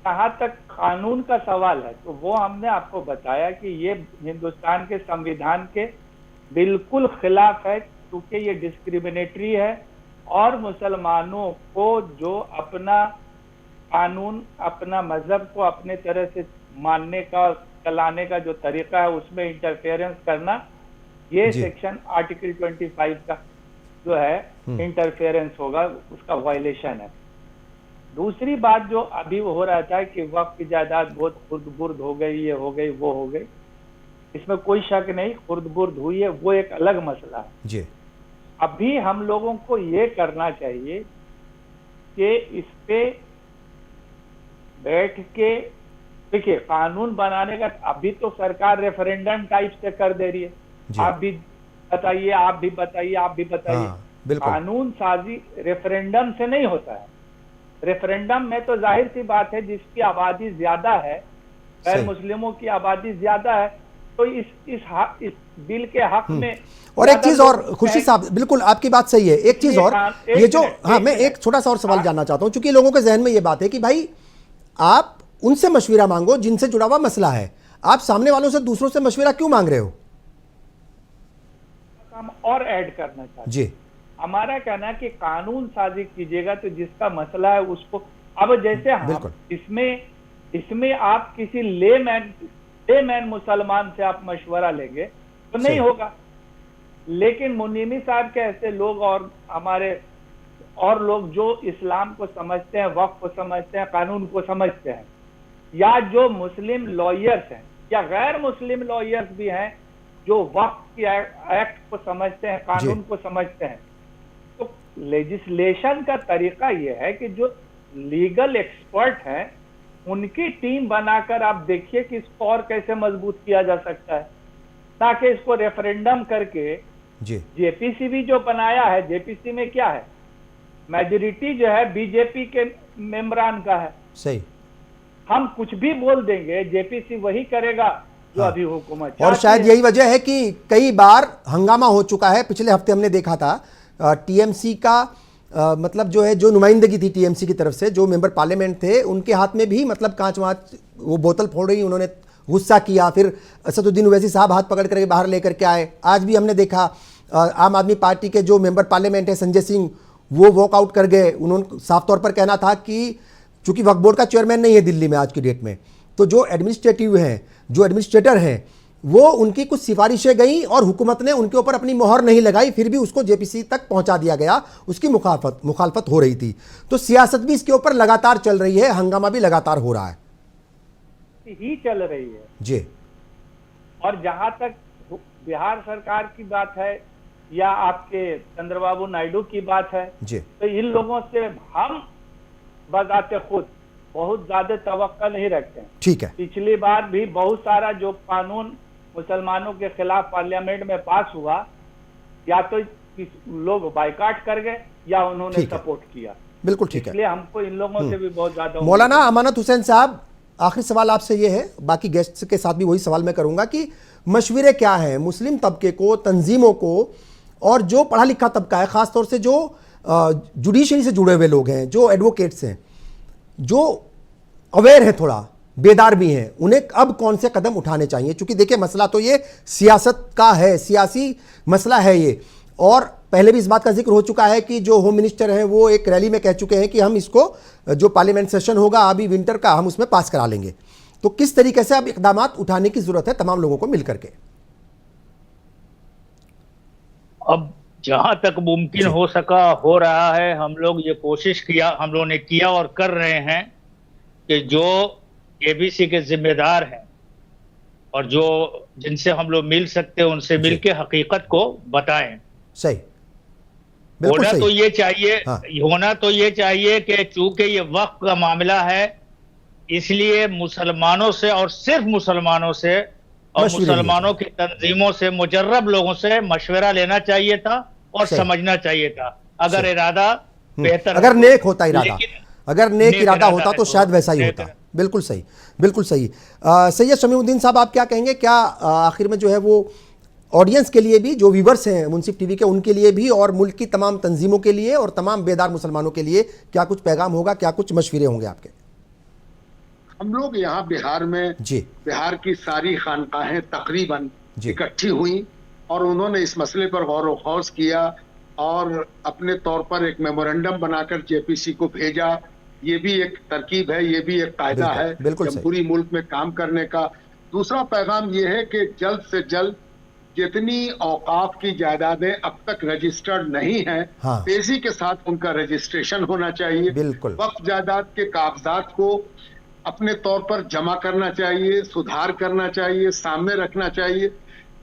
कहाँ तक कानून का सवाल है, तो वो हमने आपको बताया कि ये हिंदुस्तान के संविधान के बिल्कुल खिलाफ है, क्योंकि ये डिस्क्रिमिनेटरी है और मुसलमानों को जो अपना कानून, अपना मजहब को अपने तरह से मानने का, चलाने का जो तरीका है उसमें इंटरफेरेंस करना, ये सेक्शन आर्टिकल 25 का जो है इंटरफेरेंस होगा, उसका वायलेशन है। दूसरी बात जो अभी हो रहा था कि वक्फ की जायदाद बहुत खुर्द-बुर्द हो गई, ये हो गई, वो हो गई, इसमें कोई शक नहीं, खुर्द-बुर्द हुई है, वो एक अलग मसला है जी। अभी हम लोगों को ये करना चाहिए कि इस पे बैठ के, देखिए कानून बनाने का अभी तो सरकार रेफरेंडम टाइप से कर दे रही है, आप भी बताइए, आप भी बताइए, आप भी बताइए। बिल्कुल। कानून साजी रेफरेंडम से नहीं होता है। रेफरेंडम में तो जाहिर सी बात है जिसकी आबादी ज्यादा है, गैर मुस्लिमों की आबादी ज्यादा है, तो इस बिल के हक में। और एक चीज और खुर्शीद साहब, बिल्कुल आपकी बात सही है। एक चीज और, ये जो, हाँ मैं एक छोटा सा और सवाल जानना चाहता हूं, क्योंकि लोगों के जहन में ये बात है कि भाई आप उनसे मशविरा मांगो जिनसे जुड़ा हुआ मसला है, आप सामने वालों से, दूसरों से मशविरा क्यों मांग रहे हो? हम और ऐड करना चाहते जी। हमारा कहना है कि कानून साजी कीजिएगा तो जिसका मसला है उसको, अब जैसे हम इसमें आप किसी लेमैन मुसलमान से आप मशवरा लेंगे तो नहीं होगा। लेकिन मुनीमी साहब के ऐसे लोग और हमारे और लोग जो इस्लाम को समझते हैं, वक्फ को समझते हैं, कानून को समझते हैं, या जो मुस्लिम लॉयर्स हैं या गैर मुस्लिम लॉयर्स भी हैं जो वक्फ की एक्ट को समझते हैं, कानून को समझते हैं, तो लेजिस्लेशन का तरीका यह है कि जो लीगल एक्सपर्ट हैं उनकी टीम बनाकर आप देखिए कि इसको और कैसे मजबूत किया जा सकता है, ताकि इसको रेफरेंडम करके जी। जेपीसी भी जो बनाया है, जेपीसी में क्या है, मेजोरिटी जो है बीजेपी के मेंबरान का है। सही। हम कुछ भी बोल देंगे, जेपीसी वही करेगा जो अभी हुकूमत। और शायद यही वजह है कि कई बार हंगामा हो चुका है। पिछले हफ्ते हमने देखा था टीएमसी का मतलब जो है, जो नुमाइंदगी थी टीएमसी की तरफ से, जो मेंबर पार्लियामेंट थे, उनके हाथ में भी मतलब कांच वाँच वो बोतल फोड़ रही, उन्होंने गुस्सा किया, फिर असदुद्दीन ओवैसी साहब हाथ पकड़ करके बाहर लेकर के आए। आज भी हमने देखा आम आदमी पार्टी के जो मेंबर पार्लियामेंट है संजय सिंह, वो वॉकआउट कर गए। उन्होंने साफ तौर पर कहना था कि चूंकि वक्फ बोर्ड का चेयरमैन नहीं है दिल्ली में आज की डेट में, तो जो एडमिनिस्ट्रेटिव हैं, जो एडमिनिस्ट्रेटर हैं, वो उनकी कुछ सिफारिशें गई और हुकूमत ने उनके ऊपर अपनी मोहर नहीं लगाई, फिर भी उसको जेपीसी तक पहुंचा दिया गया, उसकी मुखालफत हो रही थी। तो सियासत भी इसके ऊपर लगातार चल रही है, हंगामा भी लगातार हो रहा है, ही चल रही है जी। और जहां तक बिहार सरकार की बात है या आपके चंद्रबाबू नायडू की बात है जी, तो इन लोगों से हम बजाते खुद बहुत ज्यादा तवक्का नहीं रखते हैं। ठीक है। पिछली बार भी बहुत सारा जो कानून मुसलमानों के खिलाफ पार्लियामेंट में पास हुआ, या तो लोग बाइकाट कर गए या उन्होंने सपोर्ट किया। बिल्कुल ठीक है। इसलिए हमको इन लोगों से भी बहुत ज्यादा। मौलाना अमानत हुसैन साहब, आखिरी सवाल आपसे ये है, बाकी गेस्ट के साथ भी वही सवाल मैं करूंगा कि मशवरे क्या हैं मुस्लिम तबके को, तंजीमों को, और जो पढ़ा लिखा तबका है, खासतौर से जो जुडिशरी से जुड़े हुए लोग हैं, जो एडवोकेट्स हैं, जो अवेयर हैं, थोड़ा बेदार भी हैं, उन्हें अब कौन से कदम उठाने चाहिए? क्योंकि देखिए मसला तो ये सियासत का है, सियासी मसला है ये, और पहले भी इस बात का जिक्र हो चुका है कि जो होम मिनिस्टर हैं वो एक रैली में कह चुके हैं कि हम इसको, जो पार्लियामेंट सेशन होगा अभी विंटर का, हम उसमें पास करा लेंगे। तो किस तरीके से अब इकदाम उठाने की जरूरत है तमाम लोगों को मिलकर के? अब जहां तक मुमकिन हो सका हो रहा है। हम लोग ये कोशिश किया, हम लोगों ने किया और कर रहे हैं कि जो केबीसी के जिम्मेदार हैं और जो जिनसे हम लोग मिल सकते हैं उनसे मिलके हकीकत को बताएं। सही, बिल्कुल होना तो सही। ये चाहिए, हाँ। होना तो ये चाहिए कि चूंकि ये वक्त का मामला है, इसलिए मुसलमानों से और सिर्फ मुसलमानों से और मशवरे लिए मुसलमानों की तंजीमों से, मुजर्रब लोगों से मशवरा लेना चाहिए था और सही। समझना चाहिए था। अगर सही। इरादा बेहतर अगर हो नेक होता इरादा, लेकिन अगर नेक इरादा होता है तो शायद वैसा ही नेक होता। बिल्कुल सही, बिल्कुल सही। सैयद शमीउद्दीन साहब, आप क्या कहेंगे? क्या आखिर में जो है वो ऑडियंस के लिए भी, जो व्यूवर्स हैं मुंसिफ टीवी के, उनके लिए भी और मुल्क की तमाम तंजीमों के लिए और तमाम बेदार मुसलमानों के लिए क्या कुछ पैगाम होगा, क्या कुछ मशवरे होंगे आपके? हम लोग यहाँ बिहार में, जी बिहार की सारी खानकाहें तकरीबन जी। इकट्ठी हुई और उन्होंने इस मसले पर गौर व खौज किया और अपने तौर पर एक मेमोरेंडम बनाकर जेपीसी को भेजा। ये भी एक तरकीब है, ये भी एक कायदा बिल्कुल, है बिल्कुल सही। जमहूरी मुल्क में काम करने का। दूसरा पैगाम ये है कि जल्द से जल्द जितनी औकाफ की जायदादें अब तक रजिस्टर्ड नहीं हैं, हाँ। तेजी के साथ उनका रजिस्ट्रेशन होना चाहिए। बिल्कुल। वक्फ जायदाद के कागजात को अपने तौर पर जमा करना चाहिए, सुधार करना चाहिए, सामने रखना चाहिए।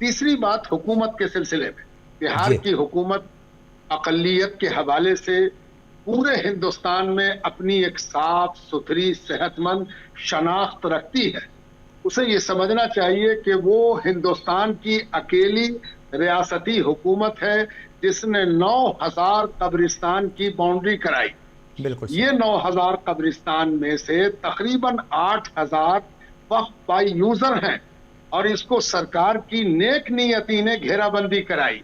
तीसरी बात, हुकूमत के सिलसिले में बिहार जी। की हुकूमत अकलियत के हवाले से पूरे हिंदुस्तान में अपनी एक साफ सुथरी सेहतमंद शनाख्त रखती है। उसे ये समझना चाहिए कि वो हिंदुस्तान की अकेली रियासती हुकूमत है जिसने 9000 कब्रिस्तान की बाउंड्री कराई। बिल्कुल सही। ये 9000 कब्रिस्तान में से तकरीबन 8000 वक्फ बाई यूजर हैं और इसको सरकार की नेक नियति ने घेराबंदी कराई।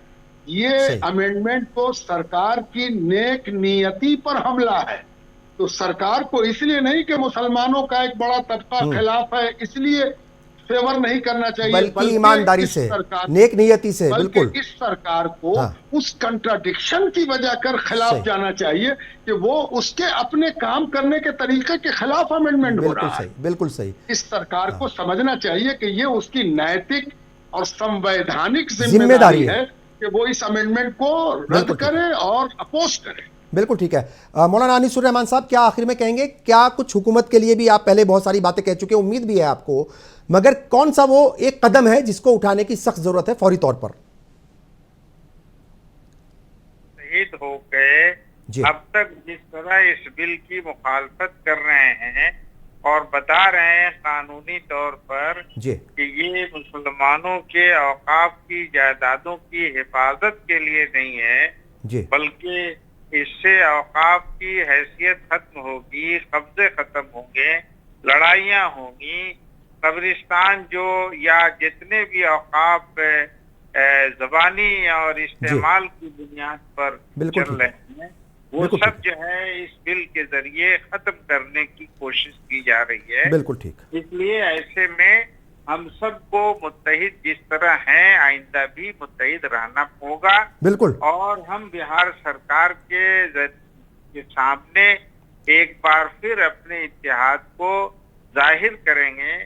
ये सही। अमेंडमेंट तो सरकार की नेक नियति पर हमला है। तो सरकार को इसलिए नहीं कि मुसलमानों का एक बड़ा तबका खिलाफ है इसलिए फेवर नहीं करना चाहिए, बल्कि ईमानदारी इस से, सरकार, नेक नियति से। बल्कि बिल्कुल। इस सरकार को हाँ। उस कंट्राडिक्शन की वजह कर खिलाफ सही। जाना चाहिए कि वो उसके अपने काम करने के तरीके के खिलाफ अमेंडमेंट हो बिल्कुल रहा है। सही, बिल्कुल सही। इस सरकार को समझना चाहिए कि ये उसकी नैतिक और संवैधानिक जिम्मेदारी जिम्मेदारी है है कि वो इस अमेंडमेंट को रद्द बिल्कुल ठीक है। करे और अपोज करे। बिल्कुल ठीक है। मौलाना अनीसुर रहमान साहब, क्या आखिर में कहेंगे? क्या कुछ हुकूमत के लिए भी, आप पहले बहुत सारी बातें कह चुके हैं, उम्मीद भी है आपको, मगर कौन सा वो एक कदम है जिसको उठाने की सख्त जरूरत है फौरी तौर पर? शहीद हो गए जी। अब तक जिस तरह इस बिल की मुखालफत कर रहे हैं और बता रहे हैं कानूनी तौर पर जी कि ये मुसलमानों के औकाफ की जायदादों की हिफाजत के लिए नहीं है, जी बल्कि इससे औकाफ की हैसियत खत्म होगी, कब्जे खत्म होंगे, लड़ाइयाँ होंगी, कब्रिस्तान जो या जितने भी औकाफ ज़बानी और इस्तेमाल की बुनियाद पर बिल्कुल चल ठीक रहे हैं, वो बिल्कुल सब जो है इस बिल के जरिए खत्म करने की कोशिश की जा रही है। बिल्कुल ठीक। इसलिए ऐसे में हम सबको मुत्तहिद जिस तरह हैं आइंदा भी मुत्तहिद रहना होगा। बिल्कुल। और हम बिहार सरकार के सामने एक बार फिर अपने इत्तेहाद को जाहिर करेंगे।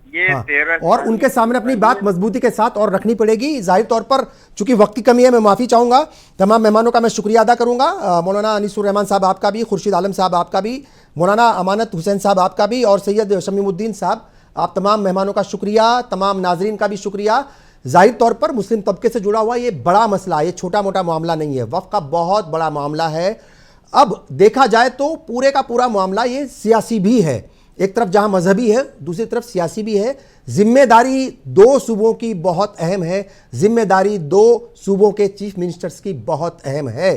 ये हाँ। 13 और उनके सामने अपनी बात मजबूती के साथ और रखनी पड़ेगी। जाहिर तौर पर चूंकि वक्त की कमी है, मैं माफ़ी चाहूँगा। तमाम मेहमानों का मैं शुक्रिया अदा करूँगा। मौलाना अनीसुर रहमान साहब आपका भी, खुर्शीद आलम साहब आपका भी, मौलाना अमानत हुसैन साहब आपका भी, और सैयद शमीमुद्दीन साहब, आप तमाम मेहमानों का शुक्रिया, तमाम नाजरीन का भी शुक्रिया। जाहिर तौर पर मुस्लिम तबके से जुड़ा हुआ ये बड़ा मसला, ये छोटा मोटा मामला नहीं है, वक्फ का बहुत बड़ा मामला है। अब देखा जाए तो पूरे का पूरा मामला ये सियासी भी है। एक तरफ जहां मजहबी है, दूसरी तरफ सियासी भी है। जिम्मेदारी दो सूबों की बहुत अहम है, जिम्मेदारी दो सूबों के चीफ मिनिस्टर्स की बहुत अहम है,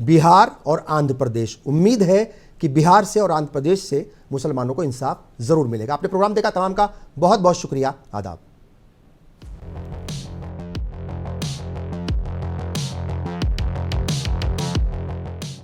बिहार और आंध्र प्रदेश। उम्मीद है कि बिहार से और आंध्र प्रदेश से मुसलमानों को इंसाफ ज़रूर मिलेगा। आपने प्रोग्राम देखा, तमाम का बहुत बहुत शुक्रिया, आदाब।